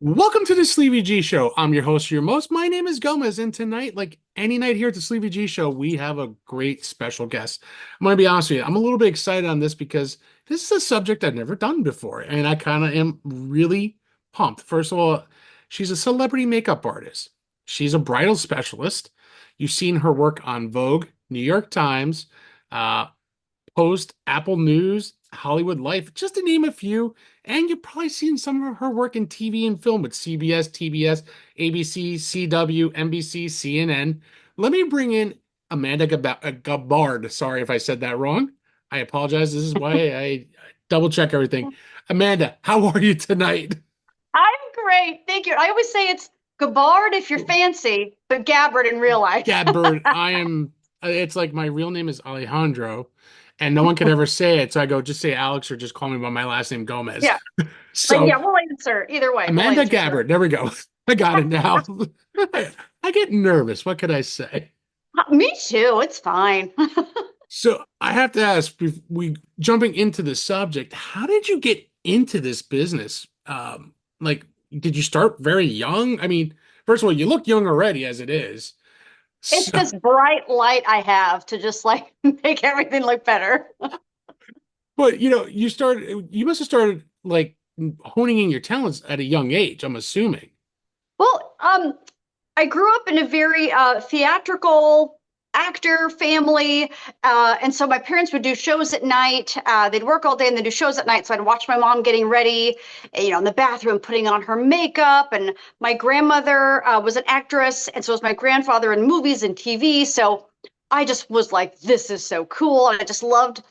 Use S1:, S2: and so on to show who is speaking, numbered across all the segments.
S1: Welcome to the Sleevie G Show. I'm your host, your most. My name is Gomez, and tonight, like any night here at the Sleevie G Show, we have a great special guest. I'm going to be honest with you, I'm a little bit excited on this because this is a subject I've never done before, and I kind of am really pumped. First of all, she's a celebrity makeup artist. She's a bridal specialist. You've seen her work on Vogue, New York Times, uh, Post, Apple News, Hollywood Life, just to name a few. And you've probably seen some of her work in TV and film with CBS, TBS, ABC, CW, NBC, CNN. Let me bring in Amanda Gabbard. Sorry if I said that wrong. I apologize. This is why I double check everything. Amanda, how are you tonight?
S2: I'm great. Thank you. I always say it's Gabbard if you're fancy, but Gabbard in real life.
S1: Gabbard, I am. It's like my real name is Alejandro, and no one could ever say it. So I go, just say Alex or just call me by my last name, Gomez.
S2: Yeah. But
S1: So
S2: yeah, we'll answer. Either way, we'll
S1: Amanda
S2: answer, sir.
S1: Gabbard. There we go. I got it now. I get nervous. What could I say?
S2: Me too. It's fine.
S1: So I have to ask, we jumping into the subject, how did you get into this business? Like, did you start very young? I mean, first of all, you look young already as it is.
S2: It's
S1: So,
S2: this bright light I have to just like make everything look better.
S1: but you must have started like honing in your talents at a young age, I'm assuming.
S2: Well, I grew up in a very theatrical actor family. And so my parents would do shows at night. They'd work all day and then do shows at night. So I'd watch my mom getting ready, in the bathroom, putting on her makeup. And my grandmother was an actress. And so was my grandfather in movies and TV. So I just was like, this is so cool. And I just loved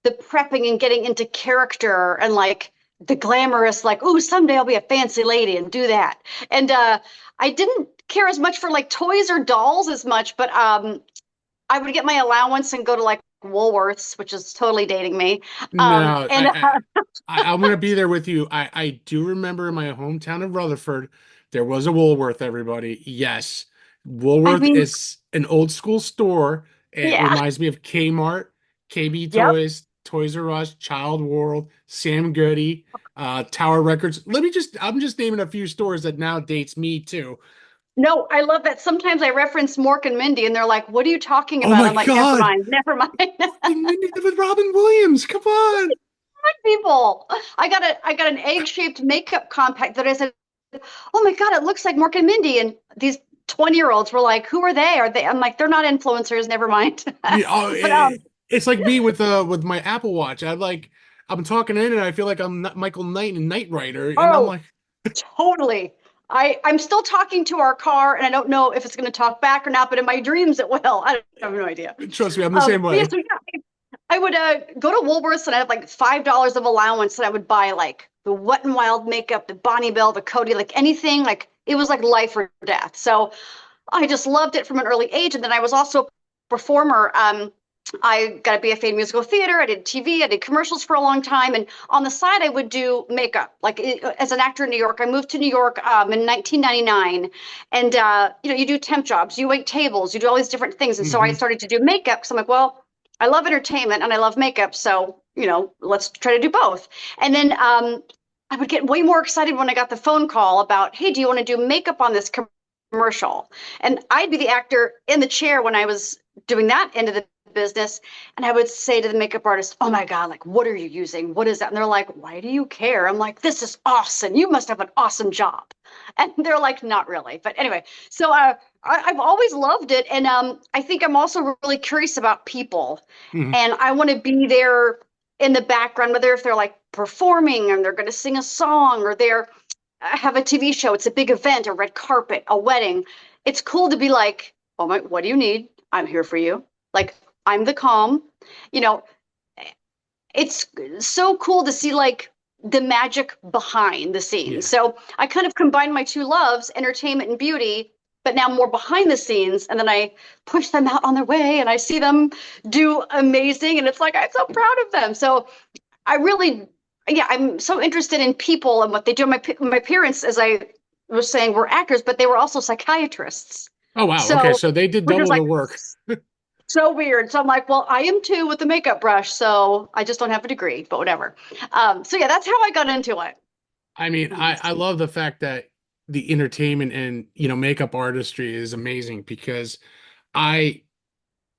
S2: the prepping and getting into character and like the glamorous, like, ooh, someday I'll be a fancy lady and do that. And I didn't care as much for like toys or dolls as much, but I would get my allowance and go to like Woolworths, which is totally dating me.
S1: No,
S2: And
S1: I'm gonna be there with you. I do remember in my hometown of Rutherford, there was a Woolworth, everybody. Yes.
S2: I
S1: Woolworth
S2: mean,
S1: is an old school store. It
S2: yeah,
S1: reminds me of Kmart, KB
S2: yep.
S1: Toys, Toys R Us, Child World, Sam Goody, Tower Records. I'm just naming a few stores that now dates me too.
S2: No, I love that. Sometimes I reference Mork and Mindy, and they're like, "What are you talking
S1: Oh
S2: about?"
S1: my
S2: I'm like, "Never
S1: God.
S2: mind, never mind."
S1: Fucking Mindy with Robin Williams. Come on.
S2: People, I got an egg-shaped makeup compact that I said, "Oh my God, it looks like Mork and Mindy." And these 20-year-olds were like, "Who are they? Are they?" I'm like, "They're not influencers. Never mind."
S1: Yeah, oh,
S2: But
S1: it's like me with my Apple Watch. I'm talking in and I feel like I'm not Michael Knight and Knight Rider, and I'm
S2: oh,
S1: like,
S2: totally. I'm still talking to our car, and I don't know if it's going to talk back or not. But in my dreams, it will. I have no idea.
S1: trust me, I'm the same
S2: But yeah,
S1: way.
S2: so yeah, I would go to Woolworths, and I had like $5 of allowance, and I would buy like the Wet and Wild makeup, the Bonnie Bell, the Coty, like anything. Like it was like life or death. So I just loved it from an early age, and then I was also a performer. I got a BFA in musical theater. I did TV. I did commercials for a long time, and on the side, I would do makeup. Like as an actor in New York, I moved to New York in 1999, and you do temp jobs, you wait tables, you do all these different things, and so I
S1: Hmm.
S2: started to do makeup. So I'm like, well, I love entertainment and I love makeup, so let's try to do both. And then I would get way more excited when I got the phone call about, hey, do you want to do makeup on this commercial? And I'd be the actor in the chair when I was doing that end of the business. And I would say to the makeup artist, oh my God, like, what are you using? What is that? And they're like, why do you care? I'm like, this is awesome. You must have an awesome job. And they're like, not really. But anyway, so I've always loved it. And I think I'm also really curious about people.
S1: Hmm.
S2: And I want to be there in the background, whether if they're like performing and they're going to sing a song or they're have a TV show, it's a big event, a red carpet, a wedding. It's cool to be like, oh my, what do you need? I'm here for you. Like, I'm the calm. You know, it's so cool to see like the magic behind the scenes.
S1: Yeah.
S2: So I kind of combine my two loves, entertainment and beauty, but now more behind the scenes. And then I push them out on their way and I see them do amazing. And it's like, I'm so proud of them. So I really, yeah, I'm so interested in people and what they do. My parents, as I was saying, were actors, but they were also psychiatrists.
S1: Oh wow. Okay,
S2: So,
S1: so they did
S2: which is
S1: double the
S2: like
S1: work.
S2: so weird. So I'm like, well, I am too with the makeup brush, so I just don't have a degree, but whatever. So yeah, that's how I got into it.
S1: I mean, I love the fact that the entertainment and makeup artistry is amazing because I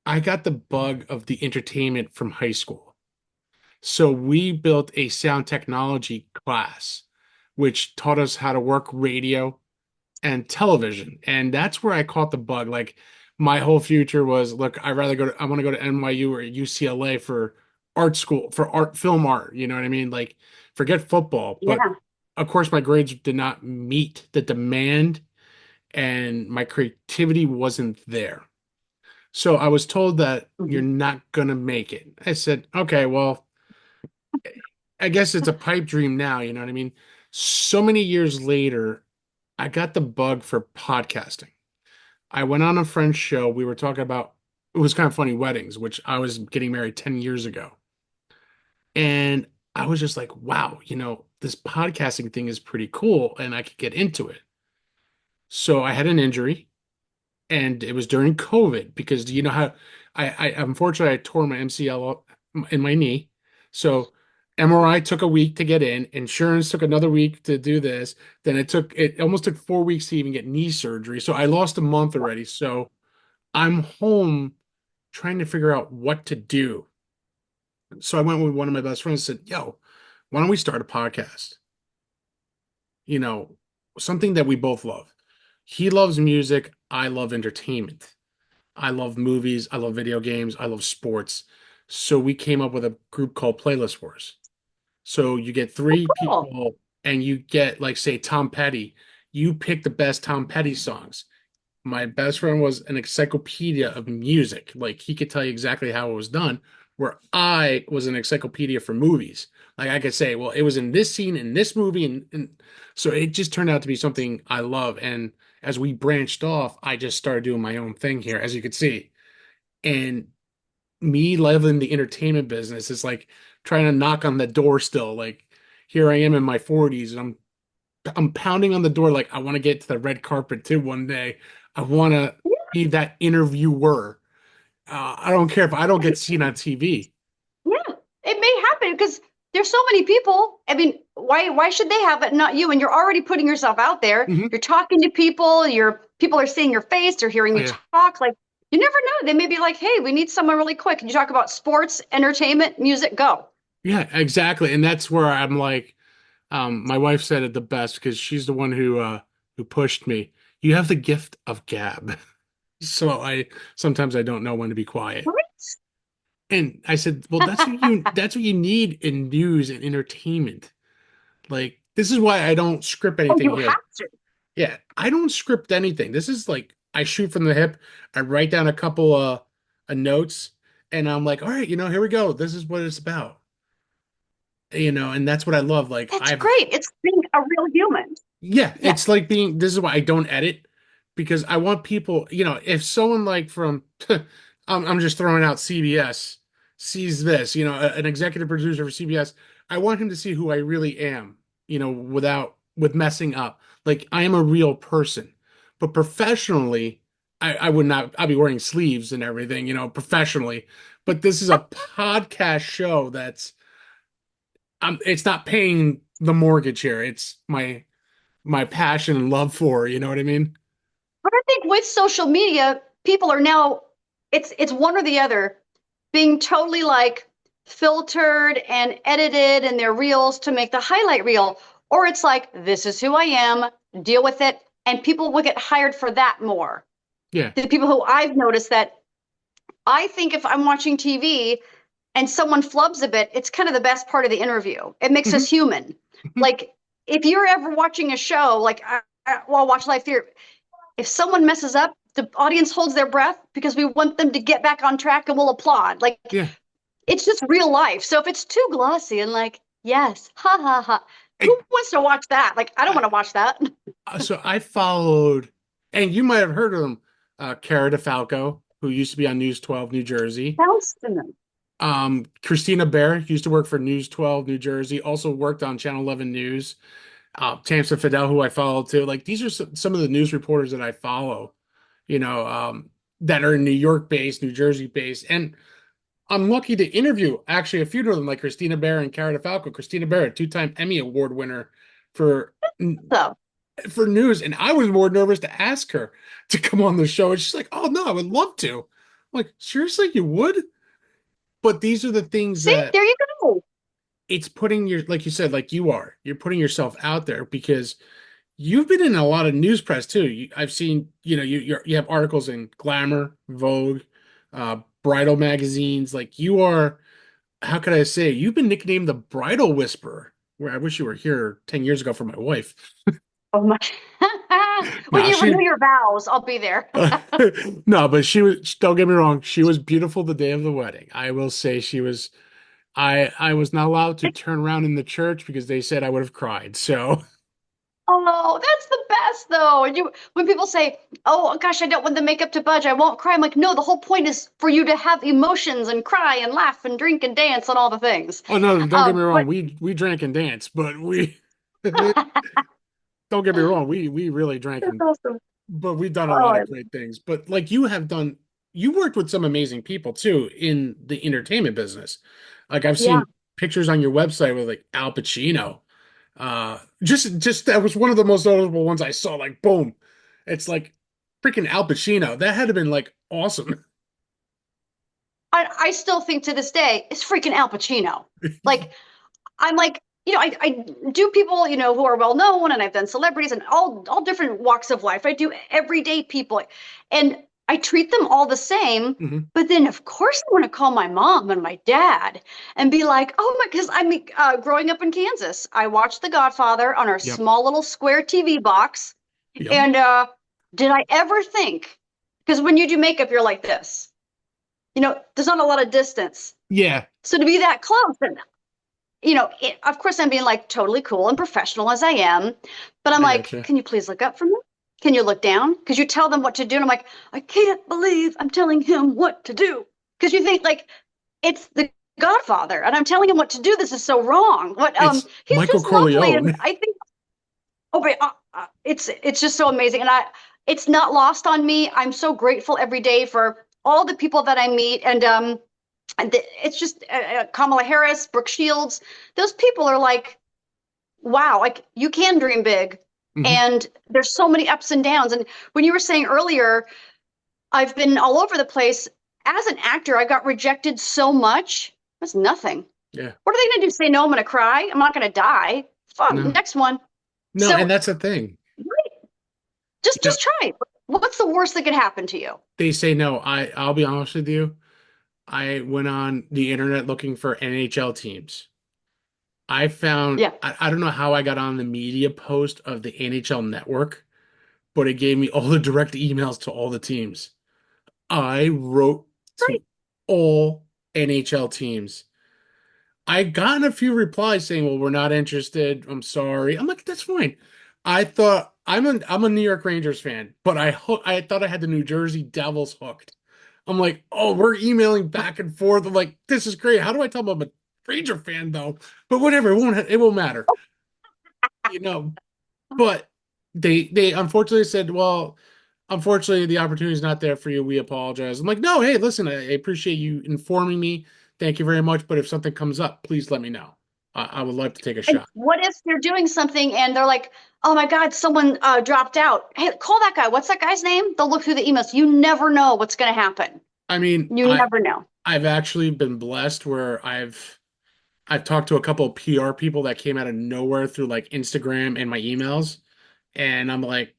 S1: I got the bug of the entertainment from high school. So we built a sound technology class, which taught us how to work radio and television. And that's where I caught the bug. Like my whole future was, look, I want to go to NYU or UCLA for art school, for art, film art. You know what I mean? Like forget football. But
S2: Yeah.
S1: of course, my grades did not meet the demand and my creativity wasn't there. So I was told that you're
S2: Mhm.
S1: not gonna make it. I said, okay, well, I guess it's a pipe dream now, you know what I mean? So many years later, I got the bug for podcasting. I went on a friend's show. We were talking about it was kind of funny weddings, which I was getting married 10 years ago. And I was just like, wow, this podcasting thing is pretty cool and I could get into it. So I had an injury and it was during COVID because do you know how I unfortunately I tore my MCL in my knee. So MRI took a week to get in, insurance took another week to do this, then it almost took 4 weeks to even get knee surgery. So I lost a month already. So I'm home trying to figure out what to do. So I went with one of my best friends and said, "Yo, why don't we start a podcast? You know, something that we both love." He loves music, I love entertainment. I love movies. I love video games. I love sports. So we came up with a group called Playlist Wars. So you get three
S2: Cool.
S1: people and you get, like, say, Tom Petty. You pick the best Tom Petty songs. My best friend was an encyclopedia of music. Like he could tell you exactly how it was done, where I was an encyclopedia for movies. Like I could say, well, it was in this scene in this movie, and so it just turned out to be something I love. And as we branched off, I just started doing my own thing here, as you could see. And me loving the entertainment business is like trying to knock on the door still. Like here I am in my 40s, and I'm pounding on the door like I want to get to the red carpet too one day. I want to be that interviewer. I don't care if I don't get seen on TV.
S2: Yeah, it may happen because there's so many people. I mean, why should they have it, and not you? And you're already putting yourself out there.
S1: Hmm.
S2: You're talking to people. People are seeing your face. They're hearing
S1: Oh
S2: you
S1: yeah,
S2: talk. Like you never know. They may be like, "Hey, we need someone really quick." Can you talk about sports, entertainment, music? Go.
S1: yeah, exactly. And that's where I'm like, my wife said it the best because she's the one who pushed me. You have the gift of gab. So I sometimes I don't know when to be quiet.
S2: Right?
S1: And I said, well, that's what you need in news and entertainment. Like this is why I don't script
S2: Oh,
S1: anything
S2: you
S1: here.
S2: have to.
S1: Yeah, I don't script anything. This is like I shoot from the hip. I write down a couple notes, and I'm like, all right, here we go. This is what it's about. And that's what I love. Like
S2: That's great. It's being a real human.
S1: yeah,
S2: Yeah.
S1: it's like this is why I don't edit because I want people, if someone like from, I'm just throwing out CBS sees this, an executive producer for CBS, I want him to see who I really am, with messing up. Like I am a real person, but professionally, I would not, I'd be wearing sleeves and everything, professionally. But this is a podcast show it's not paying the mortgage here. It's my passion and love for, you know what I mean?
S2: But I think with social media, people are now it's one or the other, being totally like filtered and edited in their reels to make the highlight reel. Or it's like, this is who I am, deal with it. And people will get hired for that more.
S1: Yeah.
S2: The people who I've noticed that I think if I'm watching TV and someone flubs a bit, it's kind of the best part of the interview. It makes us
S1: Hmm.
S2: human.
S1: Hmm.
S2: Like if you're ever watching a show, like well, watch live theater, if someone messes up, the audience holds their breath because we want them to get back on track and we'll applaud. Like
S1: Yeah.
S2: it's just real life. So if it's too glossy and like, yes, ha ha ha,
S1: I,
S2: who wants to watch that? Like, I don't want
S1: I,
S2: to watch that.
S1: so I followed, and you might have heard of him, Cara DeFalco, who used to be on News 12, New Jersey.
S2: Sounds to them.
S1: Christina Bear used to work for News 12, New Jersey, also worked on Channel 11 News. Tamsin Fidel, who I follow too. Like these are some of the news reporters that I follow, you know, um, that are New York based, New Jersey based. And I'm lucky to interview actually a few of them, like Christina Bear and Cara DeFalco. Christina Bear, a two-time Emmy Award winner for
S2: So,
S1: for news, and I was more nervous to ask her to come on the show. And she's like, "Oh no, I would love to." I'm like, seriously, you would? But these are the things
S2: see,
S1: that
S2: there you go.
S1: it's putting your, like you said, like you're putting yourself out there because you've been in a lot of news press too. I've seen, you have articles in Glamour, Vogue, bridal magazines. Like you are, how could I say, you've been nicknamed the Bridal Whisperer. Where I wish you were here 10 years ago for my wife.
S2: Oh my. When
S1: Nah,
S2: you
S1: she
S2: renew your vows, I'll be there.
S1: no, but she was, don't get me wrong, she was beautiful the day of the wedding. I will say she was. I was not allowed to turn around in the church because they said I would have cried. So,
S2: Oh, that's the best though. And when people say, "Oh gosh, I don't want the makeup to budge. I won't cry." I'm like, "No, the whole point is for you to have emotions and cry and laugh and drink and dance and all the things."
S1: oh no, don't get me
S2: But
S1: wrong, we drank and danced, but we don't get me wrong, we really drank
S2: that's
S1: and,
S2: awesome.
S1: but we've done a
S2: Oh,
S1: lot of great things. But like you have done, you worked with some amazing people too in the entertainment business. Like I've
S2: yeah.
S1: seen pictures on your website with like Al Pacino. Just that was one of the most notable ones I saw. Like, boom, it's like freaking Al Pacino. That had to have been like awesome.
S2: I still think to this day it's freaking Al Pacino. Like I'm like, I do people, who are well known, and I've done celebrities and all different walks of life. I do everyday people, and I treat them all the same.
S1: Mhm.
S2: But then, of course, I want to call my mom and my dad and be like, "Oh my," because growing up in Kansas, I watched The Godfather on our
S1: Yep.
S2: small little square TV box,
S1: Yep.
S2: and did I ever think? Because when you do makeup, you're like this, there's not a lot of distance.
S1: Yeah,
S2: So to be that close, and of course, I'm being like totally cool and professional as I am, but I'm
S1: I
S2: like,
S1: gotcha.
S2: can you please look up for me? Can you look down? Because you tell them what to do. And I'm like, I can't believe I'm telling him what to do. Because you think like it's the Godfather, and I'm telling him what to do. This is so wrong. What
S1: It's
S2: he's
S1: Michael
S2: just lovely, and
S1: Corleone.
S2: I think but it's just so amazing, and it's not lost on me. I'm so grateful every day for all the people that I meet, and it's just Kamala Harris, Brooke Shields. Those people are like, wow, like you can dream big.
S1: Mhm.
S2: And there's so many ups and downs. And when you were saying earlier, I've been all over the place. As an actor, I got rejected so much. That's nothing.
S1: Yeah.
S2: What are they going to do? Say no, I'm going to cry. I'm not going to die. Fun.
S1: No.
S2: Next one.
S1: No, and
S2: So
S1: that's the thing. You know,
S2: just try. What's the worst that could happen to you?
S1: they say no. I'll be honest with you. I went on the internet looking for NHL teams.
S2: Yeah.
S1: I don't know how I got on the media post of the NHL network, but it gave me all the direct emails to all the teams. I wrote to
S2: Right.
S1: all NHL teams. I gotten a few replies saying, "Well, we're not interested. I'm sorry." I'm like, "That's fine." I thought I'm a New York Rangers fan, but I thought I had the New Jersey Devils hooked. I'm like, "Oh, we're emailing back and forth." I'm like, "This is great. How do I tell them I'm a Ranger fan though?" But whatever, it won't matter, you know. But they unfortunately said, "Well, unfortunately, the opportunity is not there for you. We apologize." I'm like, "No, hey, listen, I appreciate you informing me. Thank you very much. But if something comes up, please let me know. I would love to take a
S2: And
S1: shot."
S2: what if they're doing something and they're like, oh my God, someone dropped out. Hey, call that guy. What's that guy's name? They'll look through the emails. You never know what's going to happen.
S1: I mean,
S2: You never know.
S1: I've actually been blessed where I've talked to a couple of PR people that came out of nowhere through like Instagram and my emails, and I'm like,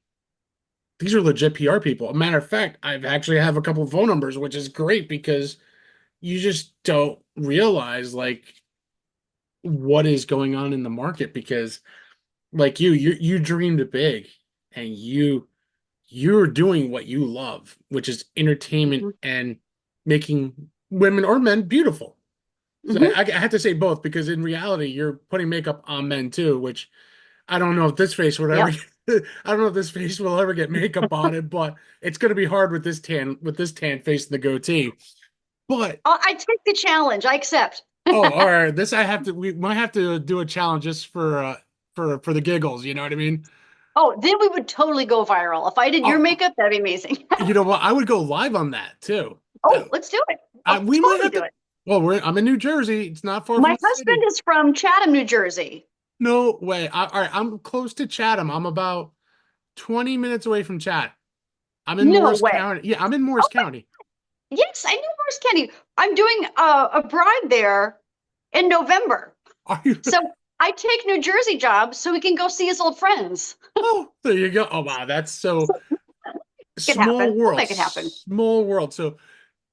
S1: these are legit PR people. A matter of fact, I've actually have a couple of phone numbers, which is great because you just don't realize like what is going on in the market because like you dreamed big and you're doing what you love, which is entertainment
S2: Hmm.
S1: and making women or men beautiful. So
S2: Hmm.
S1: I have to say both because in reality you're putting makeup on men too, which I don't know if this face would ever
S2: Yep.
S1: get, I don't know if this face will ever get makeup on it, but it's gonna be hard with this tan face and the goatee. But
S2: I take the challenge. I accept.
S1: oh, all right. This I have to. We might have to do a challenge just for the giggles. You know what I mean?
S2: Oh, then we would totally go viral. If I did your
S1: Oh,
S2: makeup, that'd be amazing.
S1: you know what? I would go live on that too.
S2: Oh,
S1: That-
S2: let's do it. I'll
S1: we might
S2: totally
S1: have
S2: do
S1: to.
S2: it.
S1: Well, I'm in New Jersey. It's not far from
S2: My
S1: the
S2: husband
S1: city.
S2: is from Chatham, New Jersey.
S1: No way. All right, I'm close to Chatham. I'm about 20 minutes away from Chat. I'm in
S2: No
S1: Morris
S2: way.
S1: County. Yeah, I'm in Morris
S2: Oh,
S1: County.
S2: yes, I know Morris County. I'm doing a bride there in November.
S1: Are you?
S2: So I take New Jersey jobs so we can go see his old friends.
S1: Oh, there you go. Oh, wow. That's so
S2: Make it
S1: small
S2: happen. We'll
S1: world.
S2: make it happen.
S1: Small world. So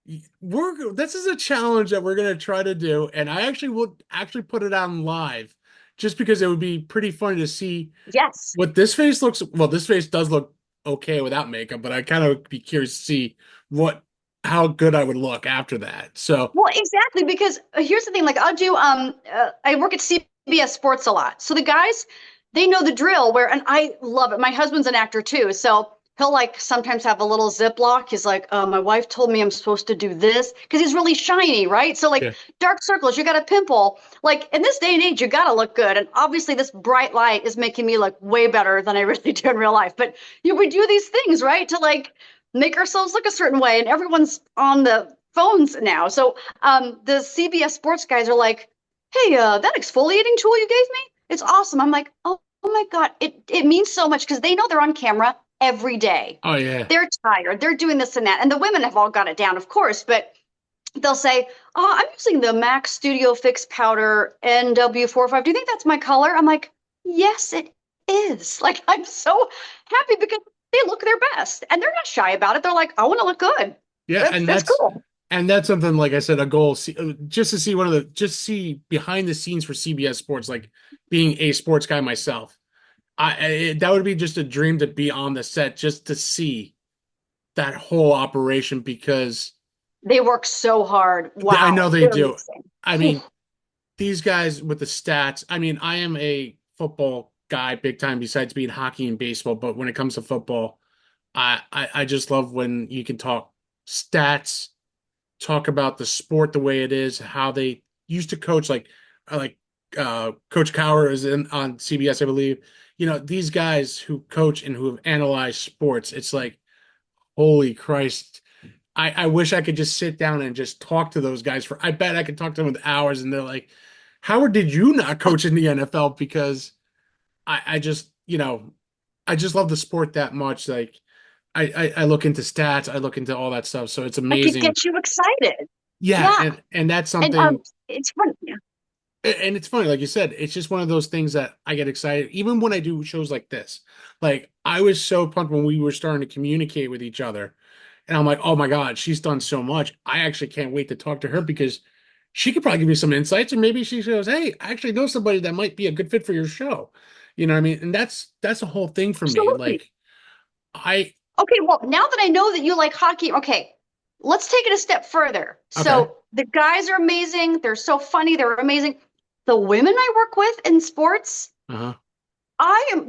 S1: this is a challenge that we're gonna try to do, and I actually will actually put it on live just because it would be pretty funny to see
S2: Yes.
S1: what this face looks. Well, this face does look okay without makeup, but I kind of be curious to see what how good I would look after that. So,
S2: Well, exactly, because here's the thing, like I'll do I work at CBS Sports a lot. So the guys, they know the drill where and I love it. My husband's an actor too. So he'll like sometimes have a little Ziploc. He's like, my wife told me I'm supposed to do this because he's really shiny, right? So like
S1: yeah,
S2: dark circles, you got a pimple. Like in this day and age, you gotta look good. And obviously this bright light is making me look way better than I really do in real life. But we do these things, right? To like make ourselves look a certain way, and everyone's on the phones now. So the CBS Sports guys are like, "Hey, that exfoliating tool you gave me, it's awesome." I'm like, "Oh my God, it means so much," because they know they're on camera every day.
S1: oh yeah,
S2: They're tired. They're doing this and that, and the women have all got it down, of course, but they'll say, "Oh, I'm using the MAC Studio Fix Powder NW45. Do you think that's my color?" I'm like, "Yes, it is." Like I'm so happy because they look their best and they're not shy about it. They're like, "I want to look good."
S1: yeah,
S2: That's cool.
S1: and that's something like I said, a goal just to see one of the just see behind the scenes for CBS Sports, like being a sports guy myself. That would be just a dream to be on the set just to see that whole operation because
S2: They work so hard.
S1: I know
S2: Wow,
S1: they
S2: they're
S1: do.
S2: amazing.
S1: I mean, these guys with the stats. I mean, I am a football guy big time besides being hockey and baseball, but when it comes to football, I just love when you can talk stats, talk about the sport the way it is, how they used to coach like Coach Cowher is in on CBS, I believe. You know, these guys who coach and who have analyzed sports, it's like, holy Christ. I wish I could just sit down and just talk to those guys for I bet I could talk to them with hours and they're like, Howard, did you not coach in the NFL? Because I just, I just love the sport that much. Like I look into stats, I look into all that stuff. So it's
S2: Like it
S1: amazing.
S2: gets you excited.
S1: Yeah,
S2: Yeah,
S1: and that's
S2: and
S1: something
S2: it's fun. Yeah.
S1: and it's funny, like you said, it's just one of those things that I get excited, even when I do shows like this. Like I was so pumped when we were starting to communicate with each other. And I'm like, oh my God, she's done so much. I actually can't wait to talk to her because she could probably give me some insights, or maybe she goes, hey, I actually know somebody that might be a good fit for your show. You know what I mean? And that's a whole thing for me.
S2: Absolutely.
S1: Like I
S2: Okay, well, now that I know that you like hockey, okay, let's take it a step further.
S1: okay.
S2: So the guys are amazing. They're so funny. They're amazing. The women I work with in sports,
S1: Uh-huh.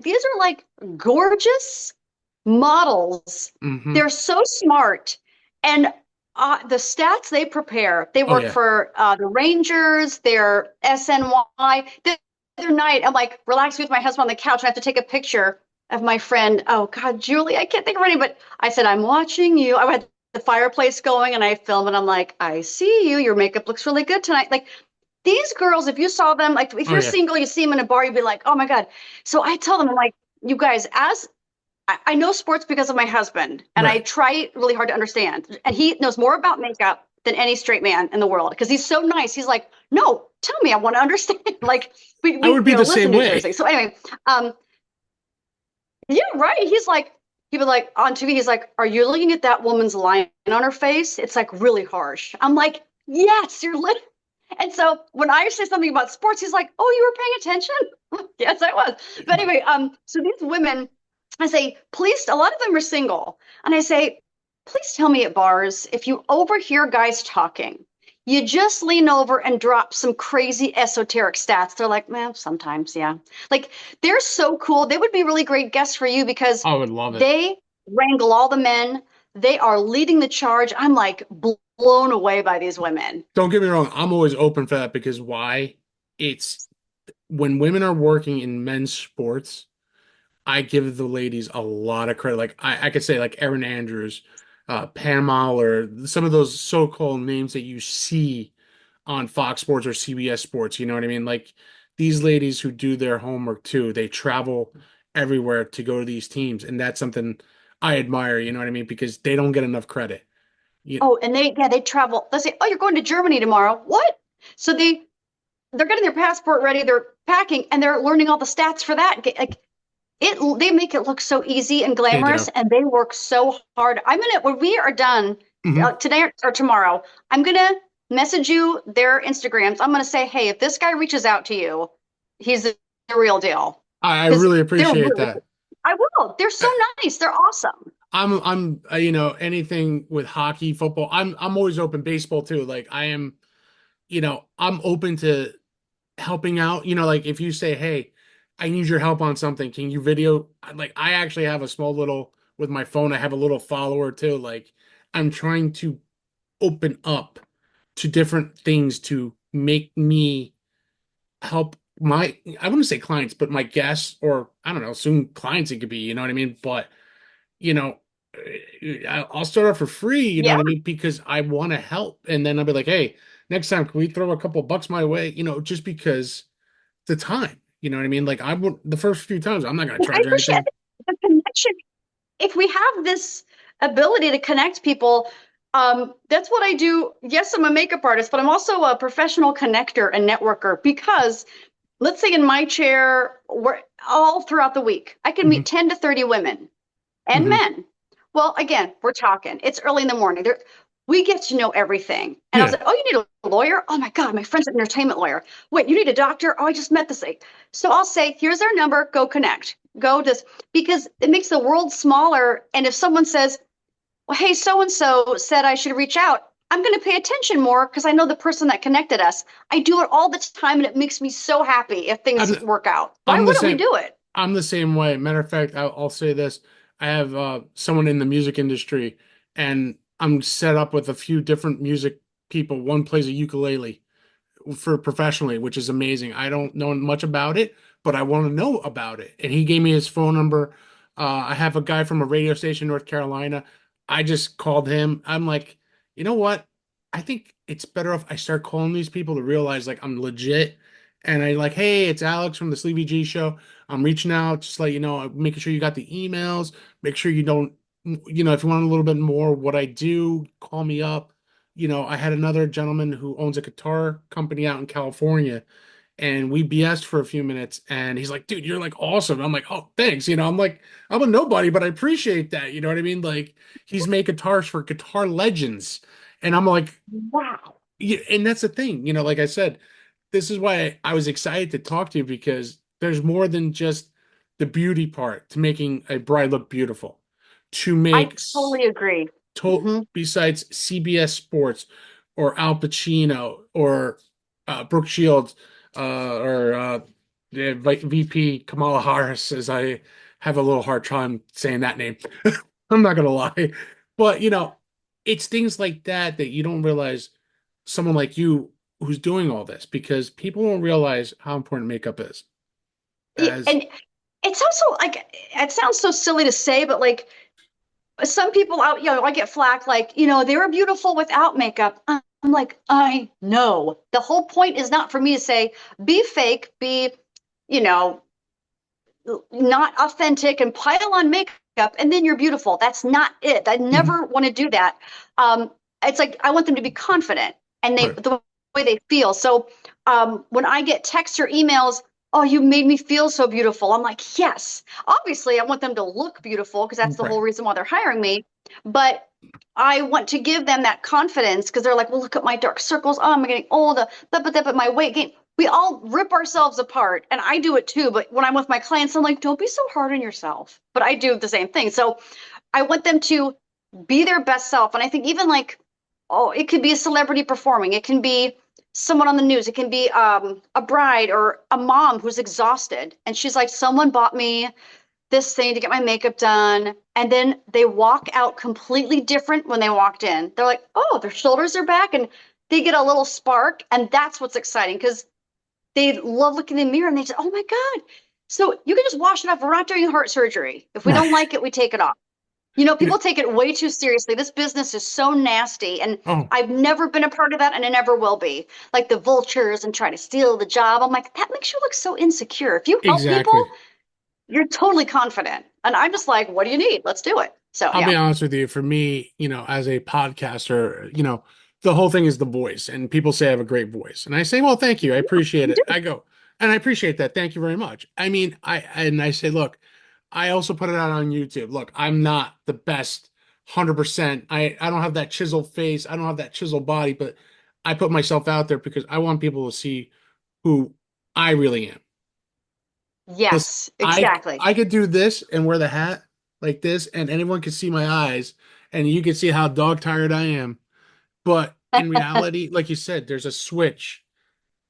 S2: these are like gorgeous models.
S1: Hmm.
S2: They're so smart. And the stats they prepare, they
S1: Oh
S2: work
S1: yeah.
S2: for the Rangers, they're SNY. The other night, I'm like relaxing with my husband on the couch. And I have to take a picture of my friend. Oh God, Julie, I can't think of her name, but I said, I'm watching you. I had the fireplace going and I film and I'm like, I see you. Your makeup looks really good tonight. Like these girls, if you saw them, like if
S1: Oh
S2: you're
S1: yeah.
S2: single, you see them in a bar, you'd be like, oh my God. So I tell them, I'm like, you guys, as I know sports because of my husband, and I
S1: Right.
S2: try really hard to understand. And he knows more about makeup than any straight man in the world because he's so nice. He's like, no, tell me, I want to understand. Like
S1: I would be the
S2: live in
S1: same
S2: New
S1: way.
S2: Jersey. So anyway, um, yeah, right. He was like on TV, he's like, are you looking at that woman's line on her face? It's like really harsh. I'm like, yes, you're lit. And so when I say something about sports, he's like, oh, you were paying attention? Yes, I was. But anyway, so these women, I say, please, a lot of them are single. And I say, please tell me at bars, if you overhear guys talking, you just lean over and drop some crazy esoteric stats. They're like, man, sometimes, yeah. Like they're so cool. They would be really great guests for you because
S1: I would love it.
S2: they wrangle all the men. They are leading the charge. I'm like blown away by these women.
S1: Don't get me wrong, I'm always open for that because why? It's when women are working in men's sports, I give the ladies a lot of credit. Like I could say like Erin Andrews, Pam or some of those so-called names that you see on Fox Sports or CBS Sports. You know what I mean? Like these ladies who do their homework too, they travel everywhere to go to these teams, and that's something I admire, you know what I mean? Because they don't get enough credit. You,
S2: Oh, and they travel. Let's say, oh, you're going to Germany tomorrow. What? So they're getting their passport ready, they're packing, and they're learning all the stats for that. Like they make it look so easy and
S1: they
S2: glamorous,
S1: do.
S2: and they work so hard. I'm gonna when we are done
S1: Hmm.
S2: today or tomorrow, I'm gonna message you their Instagrams. I'm gonna say, hey, if this guy reaches out to you, he's the real deal
S1: I
S2: because
S1: really
S2: they're
S1: appreciate
S2: really.
S1: that.
S2: I will. They're so nice. They're awesome.
S1: You know, anything with hockey, football, I'm always open. Baseball too. Like I am, you know, I'm open to helping out. You know, like if you say, "Hey, I need your help on something. Can you video?" Like I actually have a small little with my phone. I have a little follower too. Like I'm trying to open up to different things to make me help my, I wouldn't say clients, but my guests, or I don't know, soon clients it could be, you know what I mean? But, you know, I'll start off for free, you know
S2: Yeah.
S1: what I mean? Because I want to help. And then I'll be like, hey, next time, can we throw a couple bucks my way? You know, just because the time, you know what I mean? Like I would, the first few times, I'm not going to
S2: I
S1: charge you
S2: appreciate
S1: anything.
S2: the connection. If we have this ability to connect people, that's what I do. Yes, I'm a makeup artist, but I'm also a professional connector and networker because let's say in my chair, we're all throughout the week, I can
S1: Hmm.
S2: meet 10 to 30 women and
S1: Hmm.
S2: men. Well, again, we're talking. It's early in the morning. We get to know everything. And I was
S1: Yeah.
S2: like, oh, you need a lawyer? Oh my God, my friend's an entertainment lawyer. Wait, you need a doctor? Oh, I just met this lady. So I'll say, here's our number. Go connect. Go just because it makes the world smaller. And if someone says, well, hey, so and so said I should reach out, I'm going to pay attention more because I know the person that connected us. I do it all the time, and it makes me so happy if things
S1: I'm,
S2: work out. Why
S1: I'm the
S2: wouldn't we
S1: same.
S2: do it?
S1: I'm the same way. Matter of fact, I'll say this. I have someone in the music industry, and I'm set up with a few different music people. One plays a ukulele for professionally, which is amazing. I don't know much about it, but I want to know about it. And he gave me his phone number. I have a guy from a radio station in North Carolina. I just called him. I'm like, you know what? I think it's better if I start calling these people to realize like I'm legit. And I like, hey, it's Alex from the Sleevie G Show. I'm reaching out, just let you know, making sure you got the emails. Make sure you don't, you know, if you want a little bit more what I do, call me up. You know, I had another gentleman who owns a guitar company out in California, and we BS'd for a few minutes, and he's like, dude, you're like awesome. I'm like, oh, thanks. You know, I'm like, I'm a nobody, but I appreciate that. You know what I mean? Like, he's made guitars for guitar legends. And I'm like,
S2: Wow.
S1: yeah, and that's the thing, you know, like I said, this is why I was excited to talk to you because there's more than just the beauty part to making a bride look beautiful. To
S2: I
S1: make
S2: totally agree. Hmm.
S1: besides CBS Sports or Al Pacino or Brooke Shields or the VP Kamala Harris, as I have a little hard time saying that name. I'm not gonna lie, but you know, it's things like that that you don't realize someone like you who's doing all this because people don't realize how important makeup is. As
S2: And it's also like, it sounds so silly to say, but like some people out, I get flack like, they were beautiful without makeup. I'm like, I know. The whole point is not for me to say, be fake, be, you know, not authentic and pile on makeup and then you're beautiful. That's not it. I
S1: Mhm.
S2: never want to do that. It's like I want them to be confident and
S1: Right.
S2: the way they feel. So when I get texts or emails, oh, you made me feel so beautiful. I'm like, yes. Obviously, I want them to look beautiful because that's the
S1: Right.
S2: whole reason why they're hiring me. But I want to give them that confidence because they're like, well, look at my dark circles. Oh, I'm getting old. But my weight gain. We all rip ourselves apart, and I do it too. But when I'm with my clients, I'm like, don't be so hard on yourself. But I do the same thing. So I want them to be their best self. And I think even like, oh, it could be a celebrity performing. It can be someone on the news. It can be a bride or a mom who's exhausted. And she's like, someone bought me this thing to get my makeup done. And then they walk out completely different when they walked in. They're like, oh, their shoulders are back and they get a little spark. And that's what's exciting because they love looking in the mirror and they say, oh my God. So you can just wash it off. We're not doing heart surgery. If we
S1: Right.
S2: don't like it, we take it off.
S1: You know,
S2: People take it way too seriously. This business is so nasty, and
S1: oh,
S2: I've never been a part of that, and I never will be. Like the vultures and trying to steal the job. I'm like, that makes you look so insecure. If you help
S1: exactly.
S2: people, you're totally confident. And I'm just like, what do you need? Let's do it. So
S1: I'll be
S2: yeah.
S1: honest with you. For me, as a podcaster, the whole thing is the voice, and people say I have a great voice, and I say, well, thank you, I appreciate
S2: You
S1: it.
S2: do.
S1: I go, and I appreciate that. Thank you very much. I mean, I say, look, I also put it out on YouTube. Look, I'm not the best 100%. I don't have that chiseled face. I don't have that chiseled body, but I put myself out there because I want people to see who I really am. Listen,
S2: Yes,
S1: I
S2: exactly.
S1: I could do this and wear the hat like this, and anyone could see my eyes, and you can see how dog tired I am. But in reality, like you said, there's a switch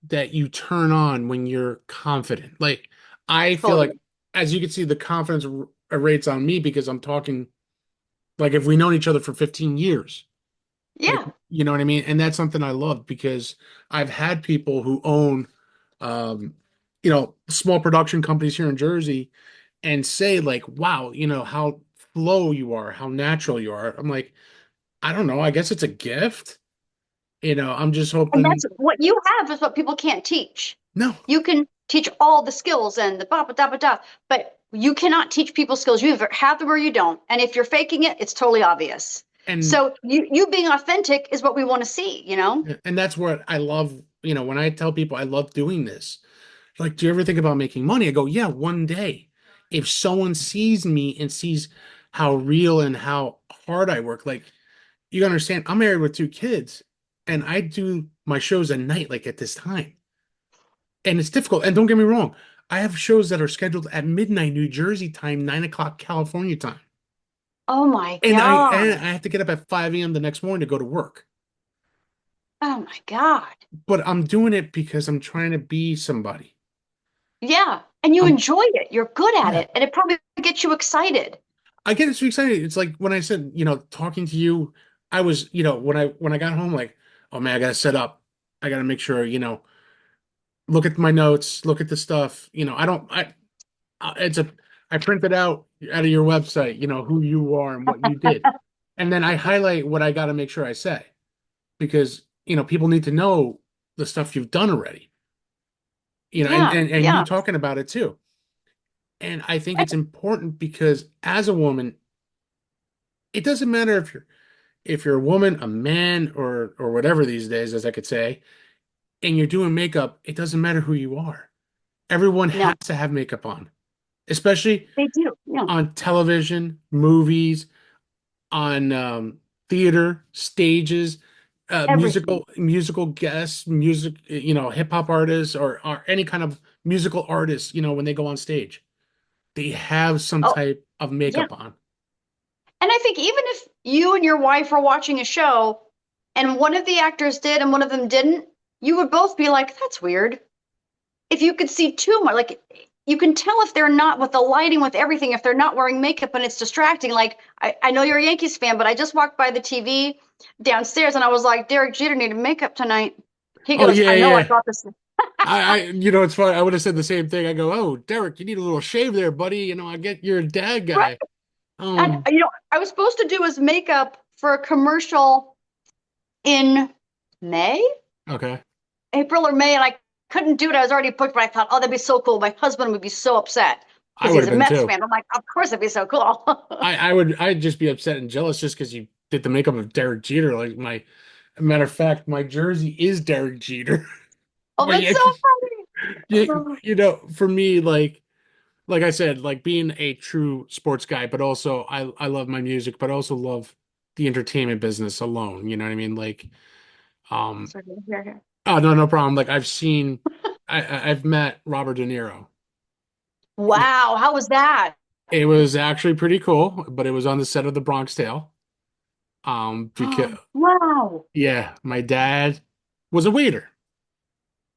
S1: that you turn on when you're confident. Like I feel like,
S2: Totally.
S1: as you can see, the confidence rates on me because I'm talking like if we known each other for 15 years. Like,
S2: Yeah.
S1: you know what I mean? And that's something I love because I've had people who own, um, small production companies here in Jersey and say like, wow, how flow you are, how natural you are. I'm like, I don't know. I guess it's a gift. I'm just
S2: And
S1: hoping.
S2: that's what you have is what people can't teach.
S1: No.
S2: You can teach all the skills and the ba ba da ba da, but you cannot teach people skills. You either have them or you don't. And if you're faking it, it's totally obvious.
S1: And
S2: So you being authentic is what we want to see.
S1: and that's what I love. When I tell people I love doing this, like, do you ever think about making money? I go, yeah, one day. If someone sees me and sees how real and how hard I work, like, you understand, I'm married with two kids and I do my shows at night, like at this time. And it's difficult. And don't get me wrong, I have shows that are scheduled at midnight New Jersey time, 9 o'clock California time.
S2: Oh my
S1: And I
S2: God.
S1: have to get up at 5 a.m. the next morning to go to work.
S2: Oh my God.
S1: But I'm doing it because I'm trying to be somebody.
S2: Yeah. And you
S1: I'm
S2: enjoy it. You're good at
S1: Yeah.
S2: it. And it probably gets you excited.
S1: I get so excited. It's like when I said, talking to you, I was, when I got home, like, oh man, I gotta set up. I gotta make sure, look at my notes, look at the stuff. I don't it's a I printed out of your website, who you are and what you did. And then I highlight what I gotta make sure I say because, people need to know the stuff you've done already. And
S2: Yeah.
S1: and you
S2: Yeah.
S1: talking about it too. And I think it's important because as a woman, it doesn't matter if you're a woman, a man, or whatever these days, as I could say, and you're doing makeup, it doesn't matter who you are. Everyone has
S2: No,
S1: to have makeup on, especially
S2: they do. Yeah.
S1: on television, movies, on theater, stages,
S2: Everything.
S1: musical guests, hip hop artists, or any kind of musical artists, when they go on stage, they have some
S2: Oh,
S1: type of
S2: yeah.
S1: makeup on.
S2: And I think even if you and your wife were watching a show and one of the actors did and one of them didn't, you would both be like, that's weird. If you could see too much, like you can tell if they're not with the lighting, with everything, if they're not wearing makeup and it's distracting. Like I know you're a Yankees fan, but I just walked by the TV downstairs and I was like, Derek Jeter needed makeup tonight. He
S1: Oh
S2: goes,
S1: yeah,
S2: I know, I
S1: yeah.
S2: thought this.
S1: It's funny. I would have said the same thing. I go, "Oh, Derek, you need a little shave there, buddy. I get you're a dad
S2: Right.
S1: guy."
S2: And
S1: Um,
S2: I was supposed to do his makeup for a commercial in May,
S1: okay.
S2: April or May, and I couldn't do it. I was already booked, but I thought, oh, that'd be so cool. My husband would be so upset
S1: I
S2: because
S1: would
S2: he's
S1: have
S2: a
S1: been
S2: Mets
S1: too.
S2: fan. I'm like, of course it'd be so cool.
S1: I'd just be upset and jealous just because you did the makeup of Derek Jeter. Like matter of fact, my jersey is Derek Jeter.
S2: Oh,
S1: My
S2: that's so
S1: Yankees.
S2: funny.
S1: For me, like I said, like being a true sports guy, but also I love my music, but I also love the entertainment business alone. You know what I mean? Like, um,
S2: Sorry, here, here.
S1: oh no, no problem. Like I've met Robert De Niro.
S2: Wow, how was that?
S1: It was actually pretty cool, but it was on the set of The Bronx Tale. Because
S2: Wow.
S1: yeah, my dad was a waiter.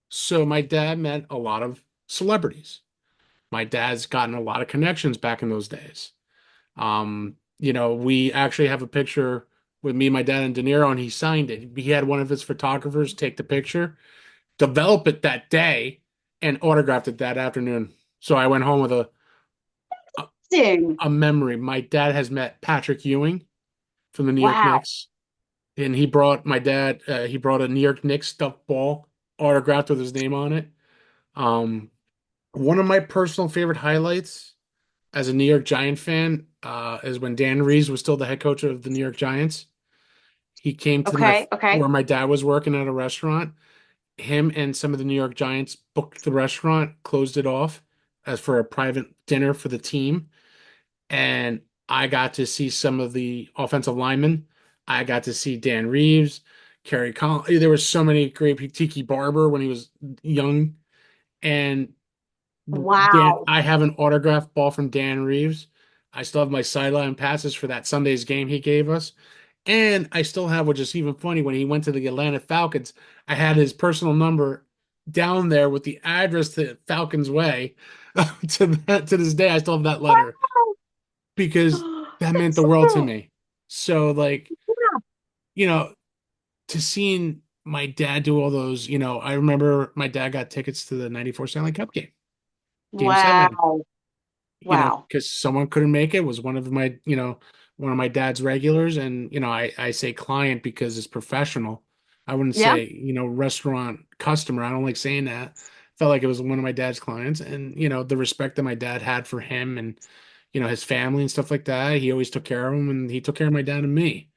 S1: So my dad met a lot of celebrities. My dad's gotten a lot of connections back in those days. We actually have a picture with me, my dad, and De Niro, and he signed it. He had one of his photographers take the picture, develop it that day, and autographed it that afternoon. So I went home with
S2: amazing.
S1: a memory. My dad has met Patrick Ewing from the New York
S2: Wow.
S1: Knicks, and he brought my dad. He brought a New York Knicks stuffed ball autographed with his name on it. Um, One of my personal favorite highlights as a New York Giant fan is when Dan Reeves was still the head coach of the New York Giants. He came to my
S2: Okay. Okay.
S1: where my dad was working at a restaurant. Him and some of the New York Giants booked the restaurant, closed it off as for a private dinner for the team, and I got to see some of the offensive linemen. I got to see Dan Reeves, Kerry Collins. There were so many great Tiki Barber when he was young, and Dan.
S2: Wow.
S1: I have an autographed ball from Dan Reeves. I still have my sideline passes for that Sunday's game he gave us. And I still have, which is even funny, when he went to the Atlanta Falcons, I had his personal number down there with the address to Falcons Way. To this day, I still have that letter because that meant
S2: That's
S1: the
S2: so
S1: world to
S2: cool.
S1: me. So, like,
S2: Yeah.
S1: you know, to seeing my dad do all those, I remember my dad got tickets to the 94 Stanley Cup game, game seven,
S2: Wow. Wow.
S1: because someone couldn't make it. It was one of my dad's regulars, and I say client because it's professional. I wouldn't
S2: Yeah.
S1: say restaurant customer. I don't like saying that. Felt like it was one of my dad's clients, and the respect that my dad had for him and his family and stuff like that. He always took care of him, and he took care of my dad and me.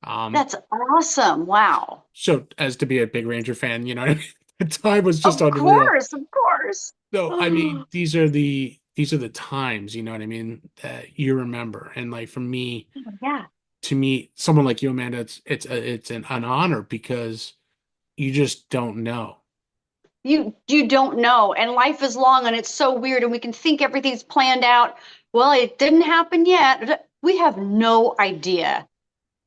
S1: Um,
S2: That's awesome. Wow.
S1: so as to be a big Ranger fan, what I mean? The time was just
S2: Of
S1: unreal.
S2: course. Of course.
S1: So I mean, these are the times, you know what I mean, that you remember. And like for me,
S2: Yeah.
S1: to meet someone like you, Amanda, it's an honor because you just don't know.
S2: You don't know, and life is long and it's so weird and we can think everything's planned out. Well, it didn't happen yet. We have no idea.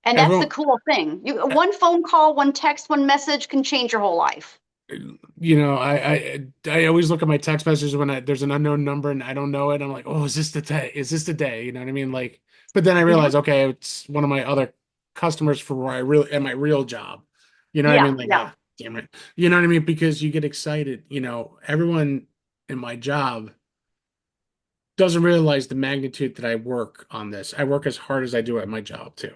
S2: And that's the
S1: Everyone,
S2: cool thing. One phone call, one text, one message can change your whole life.
S1: I always look at my text messages when there's an unknown number and I don't know it. I'm like, oh, is this the day? Is this the day? You know what I mean? Like, but then I
S2: Yeah.
S1: realize, okay, it's one of my other customers for where I really at my real job. You know what I
S2: Yeah.
S1: mean? Like,
S2: Yeah.
S1: damn it. You know what I mean? Because you get excited. Everyone in my job doesn't realize the magnitude that I work on this. I work as hard as I do at my job too.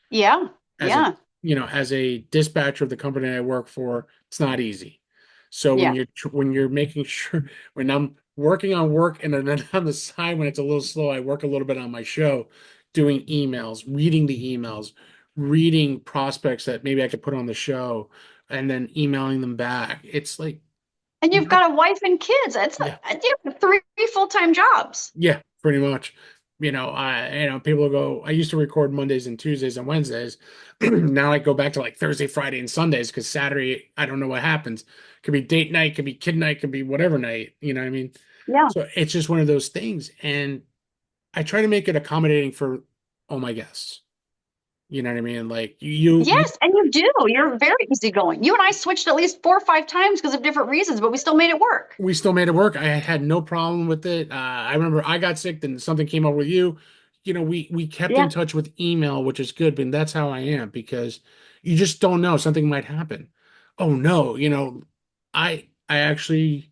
S2: Yeah.
S1: As a
S2: Yeah.
S1: as a dispatcher of the company I work for, it's not easy. So when
S2: Yeah.
S1: you're making sure when I'm working on work and then on the side when it's a little slow, I work a little bit on my show, doing emails, reading the emails, reading prospects that maybe I could put on the show, and then emailing them back. It's like
S2: And you've
S1: not
S2: got a wife and kids.
S1: yeah.
S2: You have three full-time jobs.
S1: Yeah, pretty much. People go, I used to record Mondays and Tuesdays and Wednesdays. Now I go back to like Thursday, Friday, and Sundays because Saturday, I don't know what happens. Could be date night, could be kid night, could be whatever night. You know what I mean?
S2: Yeah.
S1: So it's just one of those things. And I try to make it accommodating for all my guests. You know what I mean? Like you
S2: Yes, and you do. You're very easygoing. You and I switched at least 4 or 5 times because of different reasons, but we still made it work.
S1: we still made it work. I had no problem with it. I remember I got sick, then something came up with you. We kept
S2: Yeah.
S1: in touch with email, which is good, but that's how I am because you just don't know something might happen. Oh no, I actually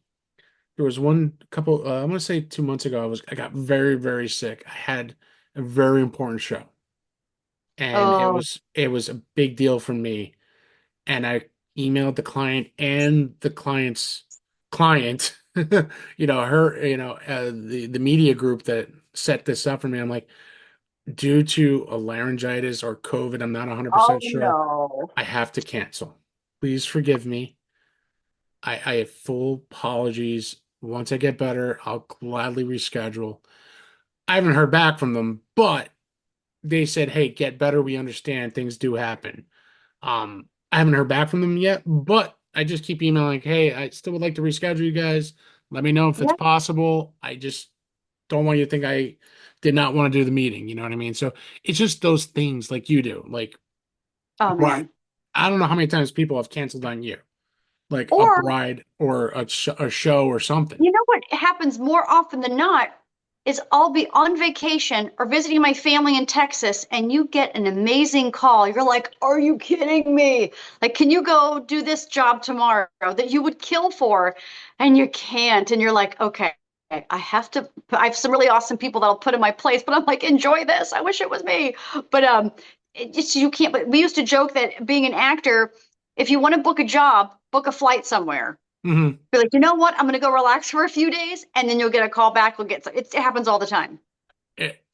S1: there was one couple I'm gonna say 2 months ago I got very, very sick. I had a very important show and it
S2: Oh,
S1: was it was a big deal for me and I emailed the client and the client's client, the media group that set this up for me. I'm like, due to a laryngitis or COVID, I'm not
S2: oh
S1: 100% sure.
S2: no.
S1: I have to cancel. Please forgive me. I have full apologies. Once I get better, I'll gladly reschedule. I haven't heard back from them, but they said, hey, get better. We understand things do happen. I haven't heard back from them yet, but I just keep emailing, hey, I still would like to reschedule you guys. Let me know if it's
S2: Yeah.
S1: possible. I just don't want you to think I did not want to do the meeting. You know what I mean? So it's just those things like you do. Like,
S2: Oh
S1: right.
S2: man.
S1: I don't know how many times people have canceled on you, like a
S2: Or
S1: bride or a show or something.
S2: you know what happens more often than not is I'll be on vacation or visiting my family in Texas and you get an amazing call. You're like, are you kidding me? Like, can you go do this job tomorrow that you would kill for? And you can't. And you're like, okay. I have to, I have some really awesome people that'll put in my place, but I'm like, enjoy this. I wish it was me. But you can't, but we used to joke that being an actor, if you want to book a job, book a flight somewhere.
S1: Hmm.
S2: Be like, you know what? I'm going to go relax for a few days and then you'll get a call back. We'll get, it happens all the time.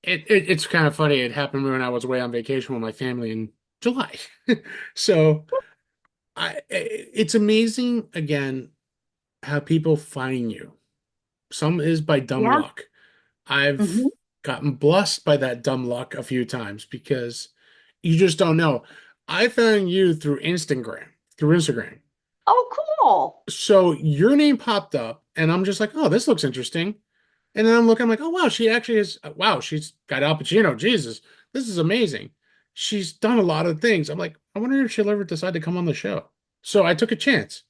S1: It's kind of funny. It happened when I was away on vacation with my family in July. So it's amazing again how people find you. Some is by dumb
S2: Yeah.
S1: luck. I've
S2: Hmm.
S1: gotten blessed by that dumb luck a few times because you just don't know. I found you through Instagram.
S2: Oh, cool.
S1: So your name popped up, and I'm just like, oh, this looks interesting. And then I'm looking, I'm like, oh wow, she actually is. Wow, she's got Al Pacino. Jesus, this is amazing. She's done a lot of things. I'm like, I wonder if she'll ever decide to come on the show. So I took a chance.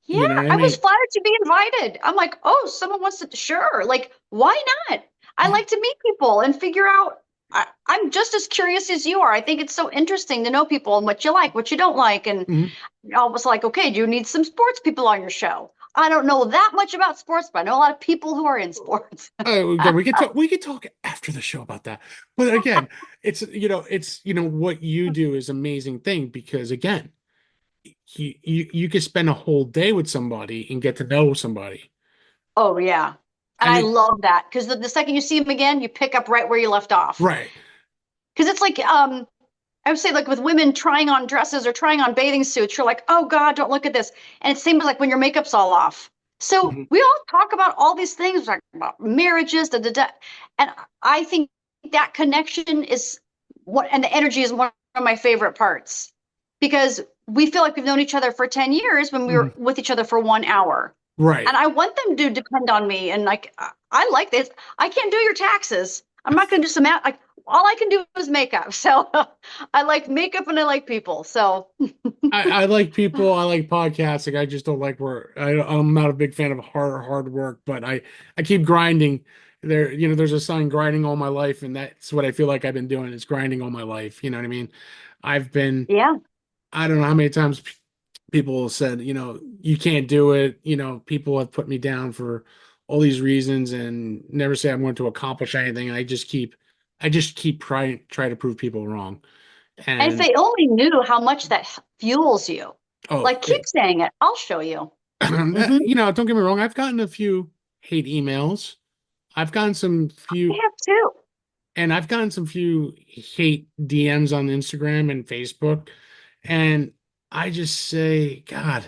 S2: Yeah,
S1: You know what I
S2: I was
S1: mean?
S2: flattered to be invited. I'm like, oh, someone wants to, sure. Like, why not? I
S1: Yeah.
S2: like to meet people and figure out. I'm just as curious as you are. I think it's so interesting to know people and what you like, what you don't like. And
S1: Mhm.
S2: I was like, okay, do you need some sports people on your show? I don't know that much about sports, but I know a lot of people who are in sports.
S1: Again, we could talk after the show about that. But again, it's what you do is amazing thing because again, you could spend a whole day with somebody and get to know somebody.
S2: Oh, yeah. And
S1: And
S2: I
S1: it
S2: love that because the second you see them again, you pick up right where you left off.
S1: right.
S2: Because it's like, I would say like with women trying on dresses or trying on bathing suits, you're like, oh God, don't look at this. And it seems like when your makeup's all off. So
S1: Mhm.
S2: we all talk about all these things, we talk about marriages, da, da, da. And I think that connection is what, and the energy is one of my favorite parts because we feel like we've known each other for 10 years when we were
S1: Mhm.
S2: with each other for 1 hour.
S1: Right.
S2: And I want them to depend on me. And like, I like this. I can't do your taxes. I'm not going to do some math. Like, all I can do is makeup. So I like makeup and I like people. So
S1: I like people. I like podcasting. I just don't like work. I'm not a big fan of hard work, but I keep grinding. There's a sign grinding all my life, and that's what I feel like I've been doing is grinding all my life. You know what I mean? I've been,
S2: yeah,
S1: I don't know how many times people have said, you can't do it. People have put me down for all these reasons and never say I'm going to accomplish anything. And I just keep try to prove people wrong.
S2: and if
S1: And
S2: they only knew how much that fuels you,
S1: oh,
S2: like keep saying it. I'll show you. Hmm.
S1: don't get me wrong. I've gotten a few hate emails. I've gotten some
S2: I
S1: few,
S2: have too.
S1: and I've gotten some few hate DMs on Instagram and Facebook. And I just say, God,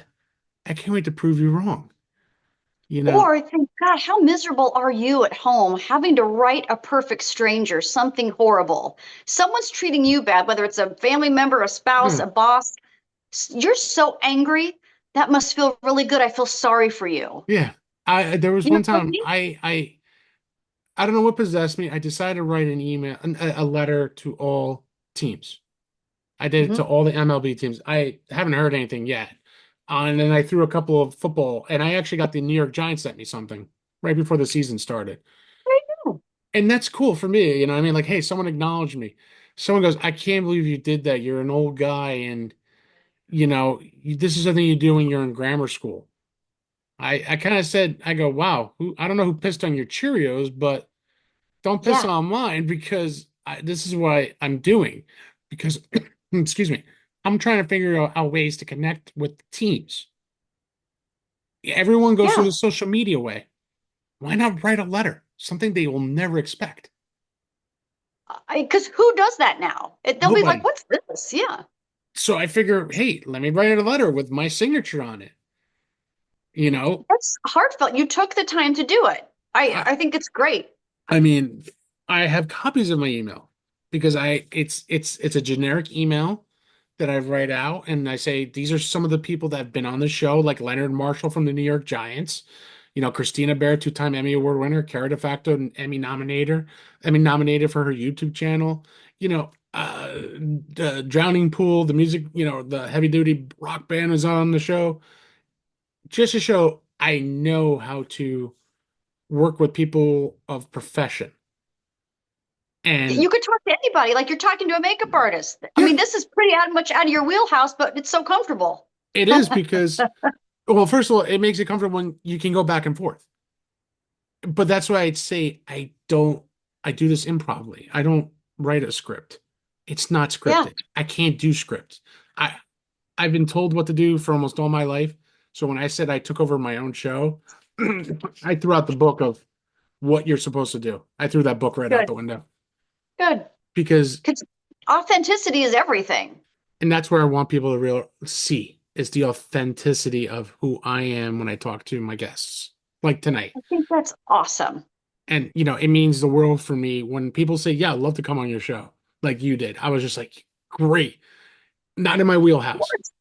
S1: I can't wait to prove you wrong. You know,
S2: Or I think, God, how miserable are you at home having to write a perfect stranger something horrible? Someone's treating you bad, whether it's a family member, a spouse,
S1: Mm,
S2: a boss. You're so angry. That must feel really good. I feel sorry for you.
S1: yeah. There was
S2: You know
S1: one
S2: what I
S1: time
S2: mean?
S1: I don't know what possessed me. I decided to write an email, a letter to all teams. I did it to
S2: Hmm.
S1: all the MLB teams. I haven't heard anything yet. And then I threw a couple of football, and I actually got the New York Giants sent me something right before the season started. And that's cool for me. I mean, like, hey, someone acknowledged me. Someone goes, I can't believe you did that. You're an old guy, and this is something you do when you're in grammar school. I kind of said, I go, wow, I don't know who pissed on your Cheerios, but don't piss
S2: Yeah,
S1: on mine because this is what I'm doing. Because, excuse me, I'm trying to figure out ways to connect with teams. Everyone goes through
S2: yeah.
S1: the social media way. Why not write a letter? Something they will never expect.
S2: Because who does that now? They'll be like,
S1: Nobody.
S2: "What's this?" Yeah,
S1: So I figure, hey, let me write a letter with my signature on it. You know,
S2: that's heartfelt. You took the time to do it. I
S1: I,
S2: I think it's great.
S1: I mean, I have copies of my email because it's a generic email that I write out and I say these are some of the people that have been on the show, like Leonard Marshall from the New York Giants, Christina Bear, two-time Emmy Award winner, Cara DeFacto, an Emmy nominated for her YouTube channel, the Drowning Pool, the music, the heavy duty rock band is on the show, just to show I know how to work with people of profession. And
S2: You could talk to anybody, like you're talking to a makeup artist. I
S1: yeah,
S2: mean, this is pretty much out of your wheelhouse, but it's so comfortable.
S1: it is because, well, first of all, it makes it comfortable when you can go back and forth. but that's why I'd say I do this improvly. I don't write a script. It's not
S2: Yeah,
S1: scripted. I can't do scripts. I I've been told what to do for almost all my life. So when I said I took over my own show, I threw out the book of what you're supposed to do. I threw that book right out
S2: good,
S1: the window
S2: good.
S1: because,
S2: Because authenticity is everything.
S1: and that's where I want people to real see is the authenticity of who I am when I talk to my guests, like tonight.
S2: I think that's awesome.
S1: And it means the world for me when people say, "Yeah, I'd love to come on your show," like you did. I was just like, "Great." Not in my
S2: Of
S1: wheelhouse.
S2: course.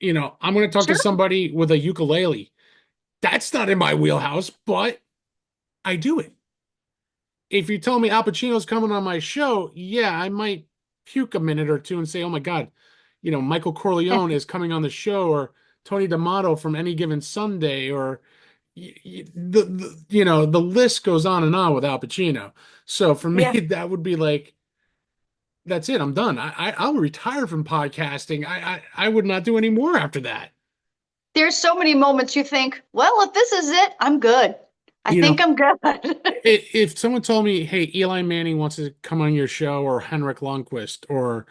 S1: I'm going to talk to
S2: Sure.
S1: somebody with a ukulele. That's not in my wheelhouse, but I do it. If you tell me Al Pacino's coming on my show, yeah, I might puke a minute or two and say, "Oh my God, Michael Corleone is coming on the show," or Tony D'Amato from Any Given Sunday, or the list goes on and on with Al Pacino. So for me,
S2: Yeah.
S1: that would be like, that's it. I'm done. I'll retire from podcasting. I would not do any more after that.
S2: There's so many moments you think, well, if this is it, I'm good. I
S1: You
S2: think
S1: know,
S2: I'm good.
S1: if someone told me, "Hey, Eli Manning wants to come on your show," or Henrik Lundqvist, or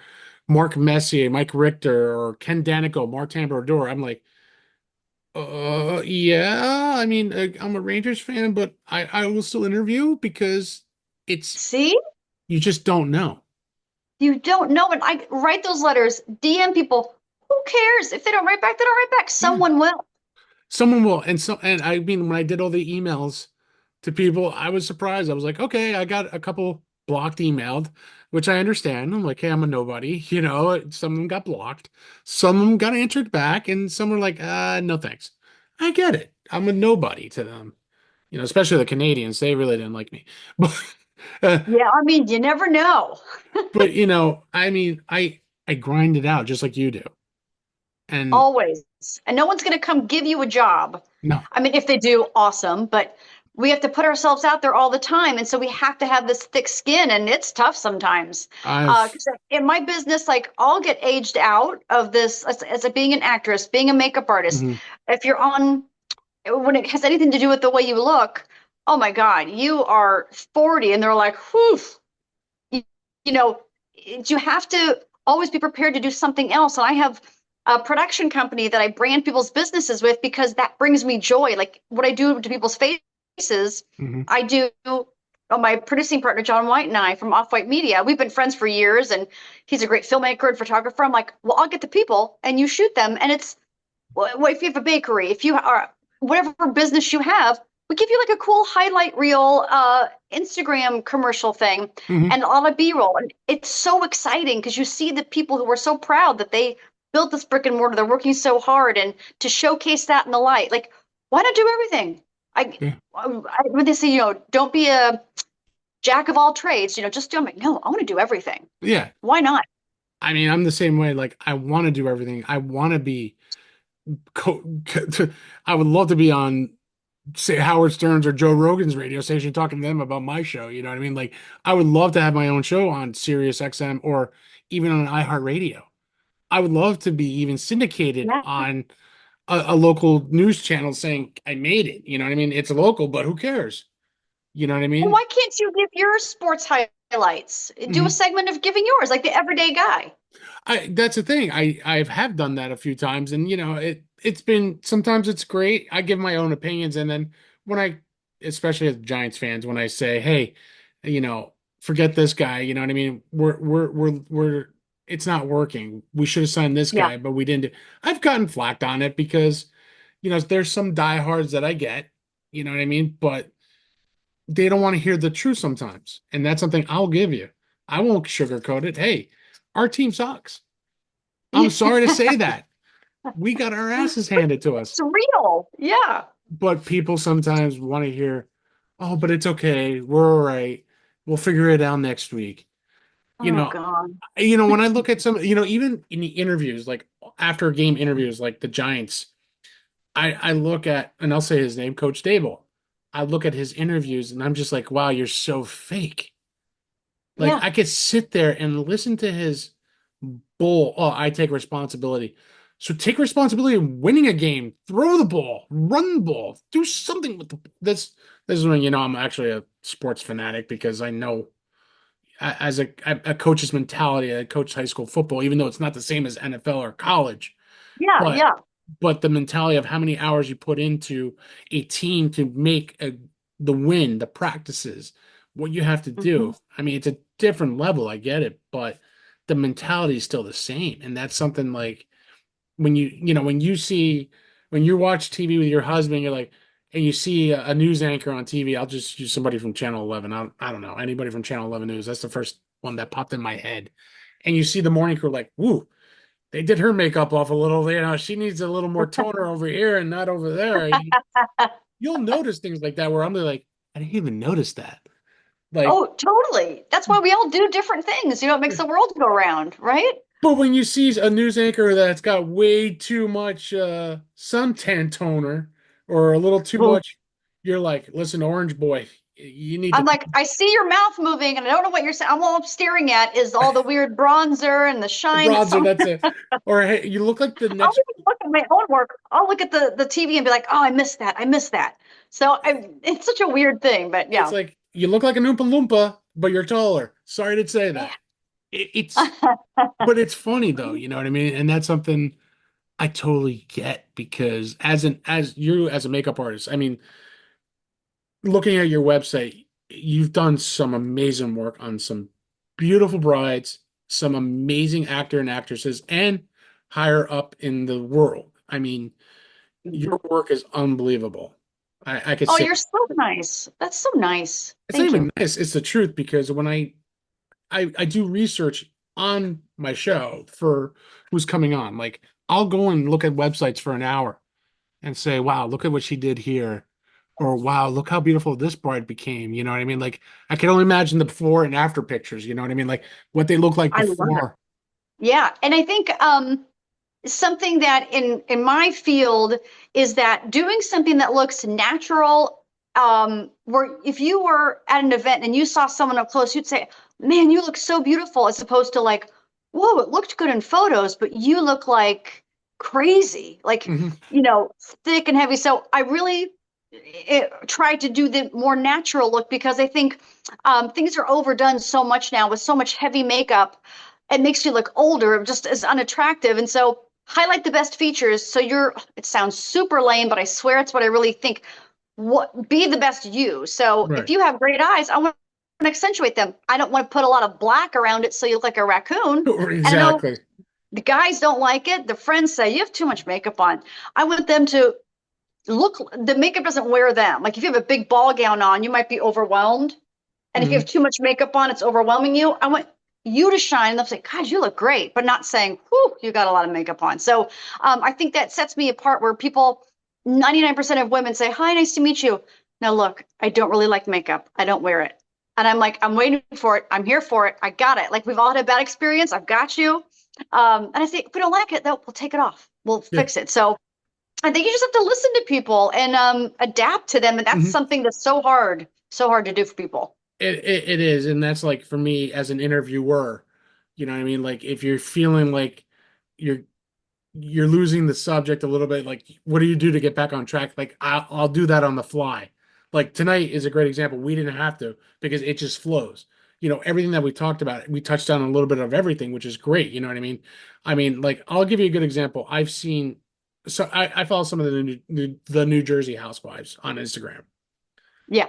S1: Mark Messier, Mike Richter, or Ken Danico, Martin Brodeur, I'm like, yeah. I mean, I'm a Rangers fan, but I will still interview because it's
S2: See?
S1: you just don't know.
S2: You don't know. And I write those letters, DM people. Who cares? If they don't write back, they don't write back.
S1: Yeah,
S2: Someone will.
S1: someone will, and I mean, when I did all the emails to people, I was surprised. I was like, okay, I got a couple blocked emailed, which I understand. I'm like, hey, I'm a nobody. Some of them got blocked, some of them got answered back, and some were like, no thanks. I get it. I'm a nobody to them. Especially the Canadians. They really didn't like me. But
S2: Yeah, I mean, you never know.
S1: but I mean, I grind it out just like you do. And
S2: Always. And no one's going to come give you a job.
S1: no,
S2: I mean, if they do, awesome. But we have to put ourselves out there all the time. And so we have to have this thick skin, and it's tough sometimes.
S1: I've
S2: 'Cause in my business, like I'll get aged out of this as a, being an actress, being a makeup artist.
S1: mhm,
S2: If you're on, when it has anything to do with the way you look, oh my God, you are 40. And they're like, whew, you, you know, you have to always be prepared to do something else. And I have a production company that I brand people's businesses with because that brings me joy. Like what I do to people's faces,
S1: mhm.
S2: I do. My producing partner, John White, and I from Off White Media, we've been friends for years, and he's a great filmmaker and photographer. I'm like, well, I'll get the people and you shoot them. And it's, well, if you have a bakery, if you are whatever business you have, we give you like a cool highlight reel, Instagram commercial thing,
S1: Mhm.
S2: and a lot of B-roll. And it's so exciting because you see the people who are so proud that they built this brick and mortar. They're working so hard, and to showcase that in the light, like why not do everything?
S1: Yeah.
S2: When they say, don't be a jack of all trades, just do. I'm like, no, I want to do everything.
S1: Yeah.
S2: Why not?
S1: I mean, I'm the same way. Like, I want to do everything. I want to be. I would love to be on, say, Howard Stern's or Joe Rogan's radio station talking to them about my show. You know what I mean? Like, I would love to have my own show on Sirius XM or even on iHeartRadio. I would love to be even syndicated
S2: Yeah.
S1: on a local news channel saying I made it. You know what I mean? It's local, but who cares? You know what I
S2: And
S1: mean?
S2: why can't you give your sports highlights? Do a
S1: Mhm.
S2: segment of giving yours, like the everyday guy.
S1: That's the thing. I have done that a few times, and it's been, sometimes it's great. I give my own opinions, and then when especially as Giants fans, when I say, hey, forget this guy, you know what I mean? We're it's not working. We should have signed this
S2: Yeah.
S1: guy, but we didn't. I've gotten flacked on it because there's some diehards that I get, you know what I mean? But they don't want to hear the truth sometimes, and that's something I'll give you. I won't sugarcoat it. Hey, our team sucks. I'm
S2: Yeah.
S1: sorry to say that. We got our asses handed to us.
S2: It's real. Yeah.
S1: But people sometimes want to hear, oh, but it's okay. We're all right. We'll figure it out next week. You
S2: Oh
S1: know,
S2: God.
S1: when I look at some, even in the interviews, like after game interviews, like the Giants, I look at, and I'll say his name, Coach Dable. I look at his interviews and I'm just like, wow, you're so fake. Like
S2: Yeah.
S1: I could sit there and listen to his bull. Oh, I take responsibility. So take responsibility of winning a game, throw the ball, run the ball, do something with this is when you know I'm actually a sports fanatic because I know as a coach's mentality. I coached high school football, even though it's not the same as NFL or college.
S2: Yeah,
S1: But
S2: yeah.
S1: but the mentality of how many hours you put into a team to make the win, the practices, what you have to
S2: Hmm.
S1: do. I mean, it's a different level. I get it, but the mentality is still the same, and that's something like when when you watch TV with your husband, you're like, and you see a news anchor on TV. I'll just use somebody from Channel 11. I don't know anybody from Channel 11 News. That's the first one that popped in my head. And you see the morning crew like, woo, they did her makeup off a little. You know, she needs a little more toner over here and not over there. You'll notice things like that where I'm like, I didn't even notice that. Like,
S2: Oh, totally. That's why we all do different things. It makes the world go round, right?
S1: but when you see a news anchor that's got way too much suntan toner or a little too
S2: Well,
S1: much, you're like, listen, Orange Boy, you need
S2: I'm
S1: to
S2: like, I see your mouth moving, and I don't know what you're saying. I'm all staring at is all the weird bronzer and the shine that's
S1: bronzer.
S2: on.
S1: That's it. Or hey, you look like the
S2: I'll
S1: next.
S2: even look at my own work. I'll look at the TV and be like, oh, I missed that. I missed that. So it's such a weird thing, but
S1: It's
S2: yeah.
S1: like you look like an Oompa Loompa, but you're taller. Sorry to say
S2: Yeah.
S1: that. It's, but it's funny though. You know what I mean? And that's something I totally get because as you as a makeup artist, I mean, looking at your website, you've done some amazing work on some beautiful brides, some amazing actor and actresses, and higher up in the world. I mean, your work is unbelievable. I could
S2: Oh,
S1: say
S2: you're so nice. That's so nice.
S1: it's not
S2: Thank
S1: even
S2: you.
S1: nice, it's the truth because when I do research on my show for who's coming on, like I'll go and look at websites for an hour and say, wow, look at what she did here. Or wow, look how beautiful this bride became. You know what I mean? Like I can only imagine the before and after pictures, you know what I mean? Like what they look like
S2: I love it.
S1: before.
S2: Yeah, and I think something that in my field is that doing something that looks natural, where if you were at an event and you saw someone up close, you'd say, man, you look so beautiful, as opposed to like, whoa, it looked good in photos, but you look like crazy, like,
S1: Hmm.
S2: thick and heavy. So I really try to do the more natural look because I think things are overdone so much now with so much heavy makeup. It makes you look older, just as unattractive. And so highlight the best features. So it sounds super lame, but I swear it's what I really think. Be the best you. So if
S1: Right.
S2: you have great eyes, I want to accentuate them. I don't want to put a lot of black around it so you look like a raccoon. And I know
S1: Exactly.
S2: the guys don't like it. The friends say you have too much makeup on. I want them to the makeup doesn't wear them. Like if you have a big ball gown on, you might be overwhelmed. And if you
S1: Hmm.
S2: have too much makeup on, it's overwhelming you. I want you to shine. And they'll say, God, you look great, but not saying, whew, you got a lot of makeup on. So I think that sets me apart where 99% of women say, hi, nice to meet you. Now, look, I don't really like makeup. I don't wear it. And I'm like, I'm waiting for it. I'm here for it. I got it. Like we've all had a bad experience. I've got you. And I say, if we don't like it, though, we'll take it off. We'll
S1: Yeah.
S2: fix it. So I think you just have to listen to people and adapt to them. And that's
S1: Hmm.
S2: something that's so hard to do for people.
S1: It is, and that's like for me as an interviewer, you know what I mean? Like if you're feeling like you're you're losing the subject a little bit, like what do you do to get back on track? Like I'll do that on the fly. Like tonight is a great example. We didn't have to because it just flows. You know, everything that we talked about, we touched on a little bit of everything, which is great. You know what I mean? I mean, like I'll give you a good example. I've seen so I follow some of the New Jersey housewives on Instagram.
S2: Yeah.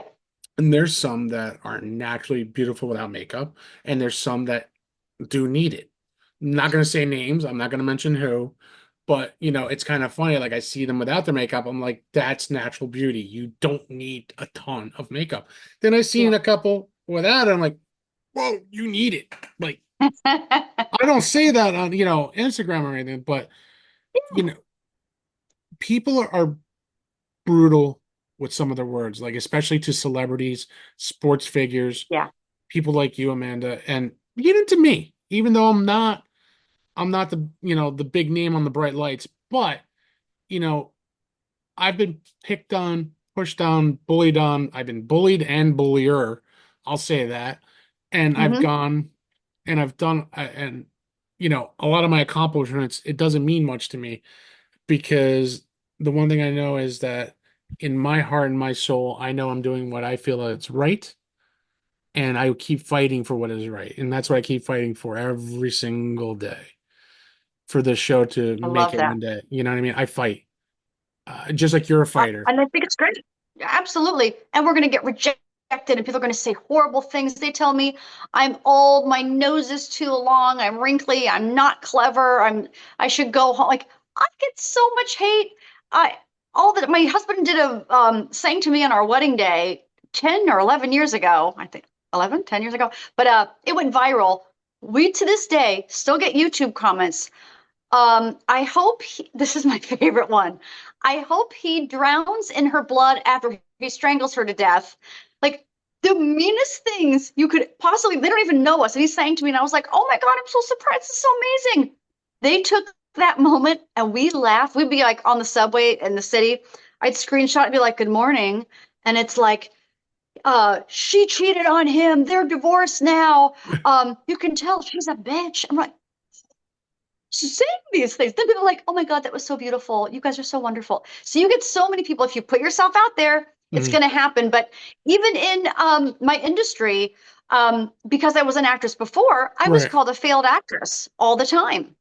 S1: And there's some that are naturally beautiful without makeup, and there's some that do need it. I'm not going to say names. I'm not going to mention who, but it's kind of funny. Like I see them without their makeup. I'm like, that's natural beauty. You don't need a ton of makeup. Then I seen
S2: Yeah.
S1: a couple without it. I'm like, whoa, you need it. Like I don't say that on, Instagram or anything, but you know, people are brutal with some of their words, like especially to celebrities, sports figures,
S2: Yeah.
S1: people like you, Amanda, and even to me, even though I'm not the the big name on the bright lights, but you know, I've been picked on, pushed on, bullied on. I've been bullied and bullier. I'll say that. And I've
S2: Hmm.
S1: gone and I've done and a lot of my accomplishments, it doesn't mean much to me because the one thing I know is that in my heart and my soul, I know I'm doing what I feel is right, and I keep fighting for what is right. And that's what I keep fighting for every single day for this show to
S2: I
S1: make
S2: love
S1: it
S2: that.
S1: one day. You know what I mean? I fight, just like you're a fighter.
S2: And I think it's great. Absolutely. And we're going to get rejected and people are going to say horrible things. They tell me I'm old, my nose is too long, I'm wrinkly, I'm not clever, I should go home. Like I get so much hate. I all that my husband did a sang to me on our wedding day 10 or 11 years ago. I think 11, 10 years ago. But it went viral. We to this day still get YouTube comments. I hope this is my favorite one. I hope he drowns in her blood after he strangles her to death. Like the meanest things you could possibly, they don't even know us. And he's saying to me, and I was like, oh my God, I'm so surprised. This is so amazing. They took that moment and we laughed. We'd be like on the subway in the city. I'd screenshot and be like, good morning. And it's like, she cheated on him. They're divorced now. You can tell she's a bitch. I'm like, saying these things. Then people are like, oh my God, that was so beautiful. You guys are so wonderful. So you get so many people. If you put yourself out there, it's
S1: Mhm.
S2: going to happen. But even in my industry, because I was an actress before, I was
S1: Right,
S2: called a failed actress all the time.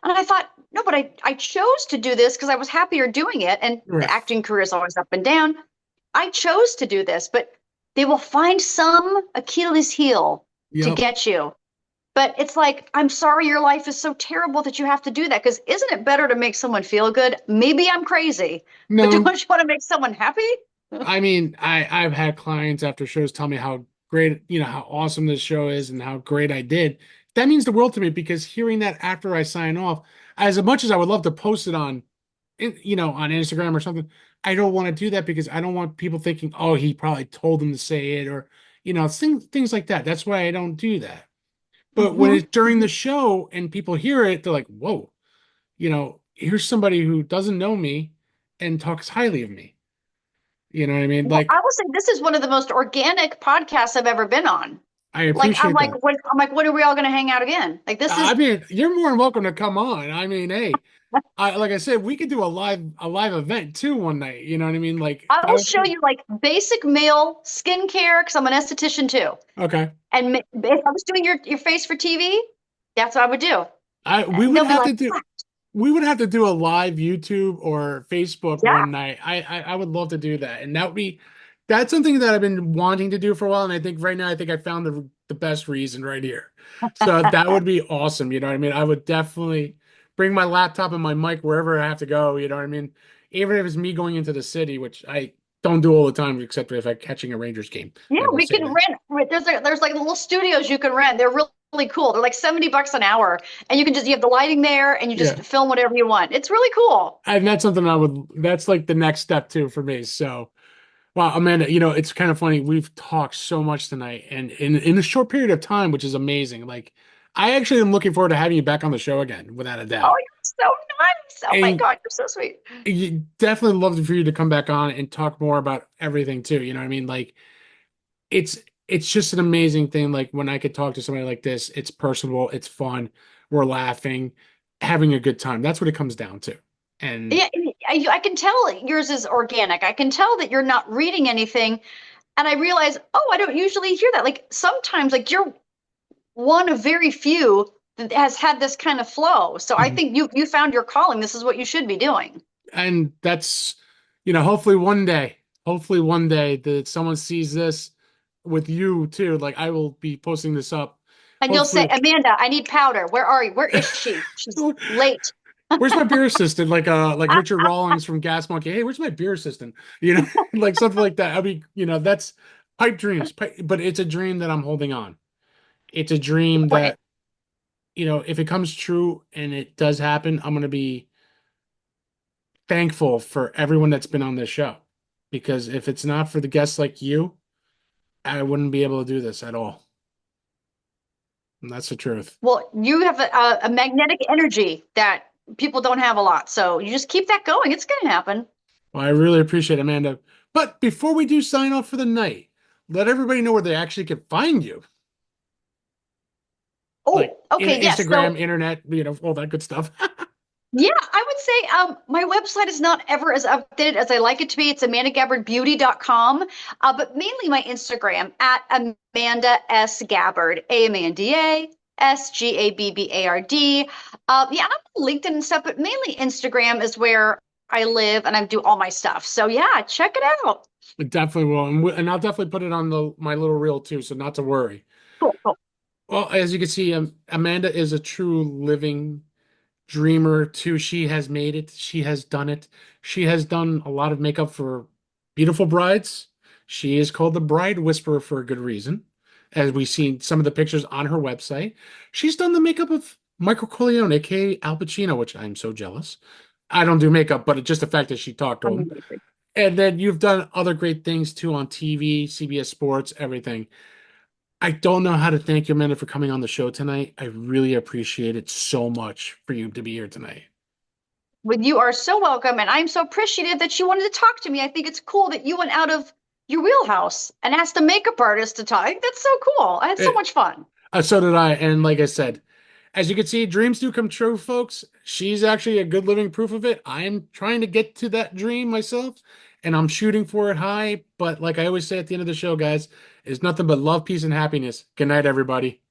S2: And I thought, no, but I chose to do this because I was happier doing it. And the
S1: right.
S2: acting career is always up and down. I chose to do this, but they will find some Achilles heel to
S1: Yep.
S2: get you. But it's like, I'm sorry your life is so terrible that you have to do that. Because isn't it better to make someone feel good? Maybe I'm crazy, but don't
S1: No,
S2: you want to make someone happy?
S1: I mean, I've had clients after shows tell me how great, how awesome this show is and how great I did. That means the world to me because hearing that after I sign off, as much as I would love to post it on, on Instagram or something, I don't want to do that because I don't want people thinking, oh, he probably told them to say it or, things like that. That's why I don't do that. But when
S2: Hmm.
S1: it's during the show and people hear it, they're like, whoa, here's somebody who doesn't know me and talks highly of me. You know what I mean?
S2: Well,
S1: Like,
S2: I will say this is one of the most organic podcasts I've ever been on.
S1: I
S2: Like
S1: appreciate that.
S2: I'm like, when are we all going to hang out again? Like this
S1: I
S2: is
S1: mean, you're more than welcome to come on. I mean, hey, like I said, we could do a live event too one night. You know what I mean? Like
S2: I
S1: that
S2: will
S1: would
S2: show
S1: be
S2: you like basic male skincare because I'm an esthetician too.
S1: okay.
S2: And if I was doing your face for TV, that's what I would do.
S1: I we
S2: And
S1: would
S2: they'll be
S1: have
S2: like,
S1: to do we would have to do a live YouTube or Facebook
S2: yeah.
S1: one night. I would love to do that, and that's something that I've been wanting to do for a while. And I think right now, I think I found the best reason right here. So that would be awesome. You know what I mean? I would definitely bring my laptop and my mic wherever I have to go. You know what I mean? Even if it's me going into the city, which I don't do all the time, except if I'm catching a Rangers game.
S2: Yeah,
S1: I will
S2: we
S1: say
S2: can
S1: that.
S2: rent. There's like little studios you can rent. They're really cool. They're like $70 an hour, and you have the lighting there, and you just
S1: Yeah.
S2: film whatever you want. It's really cool.
S1: And that's something that's like the next step too for me. So, wow, Amanda, it's kind of funny. We've talked so much tonight and in a short period of time, which is amazing. Like, I actually am looking forward to having you back on the show again, without a
S2: Oh,
S1: doubt.
S2: you're so nice. Oh my
S1: And
S2: God, you're so sweet.
S1: you definitely love for you to come back on and talk more about everything too. You know what I mean? Like, it's it's just an amazing thing. Like when I could talk to somebody like this, it's personable, it's fun, we're laughing, having a good time. That's what it comes down to. And
S2: Yeah, I can tell yours is organic. I can tell that you're not reading anything, and I realize, oh, I don't usually hear that. Like sometimes, like you're one of very few that has had this kind of flow. So I think you found your calling. This is what you should be doing.
S1: and that's hopefully one day that someone sees this with you too. Like I will be posting this up
S2: And you'll say,
S1: hopefully.
S2: Amanda, I need powder. Where are you? Where is she? She's late.
S1: Where's my beer assistant, like Richard Rawlings from Gas Monkey? Hey, where's my beer assistant? Like something like that. I mean, that's pipe dreams, but it's a dream that I'm holding on. It's a dream
S2: Well,
S1: that, if it comes true and it does happen, I'm going to be thankful for everyone that's been on this show, because if it's not for the guests like you, I wouldn't be able to do this at all. And that's the truth.
S2: well, you have a magnetic energy that people don't have a lot. So you just keep that going. It's going to happen.
S1: Well, I really appreciate it, Amanda. But before we do sign off for the night, let everybody know where they actually can find you.
S2: Oh,
S1: Like,
S2: Okay, yes.
S1: Instagram, internet, all that good stuff.
S2: Yeah, I would say my website is not ever as updated as I like it to be. It's amandaGabbardBeauty.com, but mainly my Instagram at Amanda S. Gabbard, Amanda Sgabbard. Yeah, I'm on LinkedIn and stuff, but mainly Instagram is where I live and I do all my stuff. So yeah, check it out.
S1: It definitely will, and I'll definitely put it on my little reel too, so not to worry.
S2: Cool, cool.
S1: Well, as you can see, Amanda is a true living dreamer too. She has made it. She has done it. She has done a lot of makeup for beautiful brides. She is called the Bride Whisperer for a good reason, as we've seen some of the pictures on her website. She's done the makeup of Michael Corleone, aka Al Pacino, which I'm so jealous. I don't do makeup, but it's just the fact that she talked to him.
S2: Amazing.
S1: And then you've done other great things too on TV, CBS Sports, everything. I don't know how to thank you, Amanda, for coming on the show tonight. I really appreciate it so much for you to be here tonight.
S2: Well, you are so welcome, and I'm so appreciative that you wanted to talk to me. I think it's cool that you went out of your wheelhouse and asked a makeup artist to talk. That's so cool. I had so
S1: It,
S2: much fun.
S1: so did I. And like I said, as you can see, dreams do come true, folks. She's actually a good living proof of it. I'm trying to get to that dream myself, and I'm shooting for it high. But like I always say at the end of the show, guys, it's nothing but love, peace, and happiness. Good night, everybody.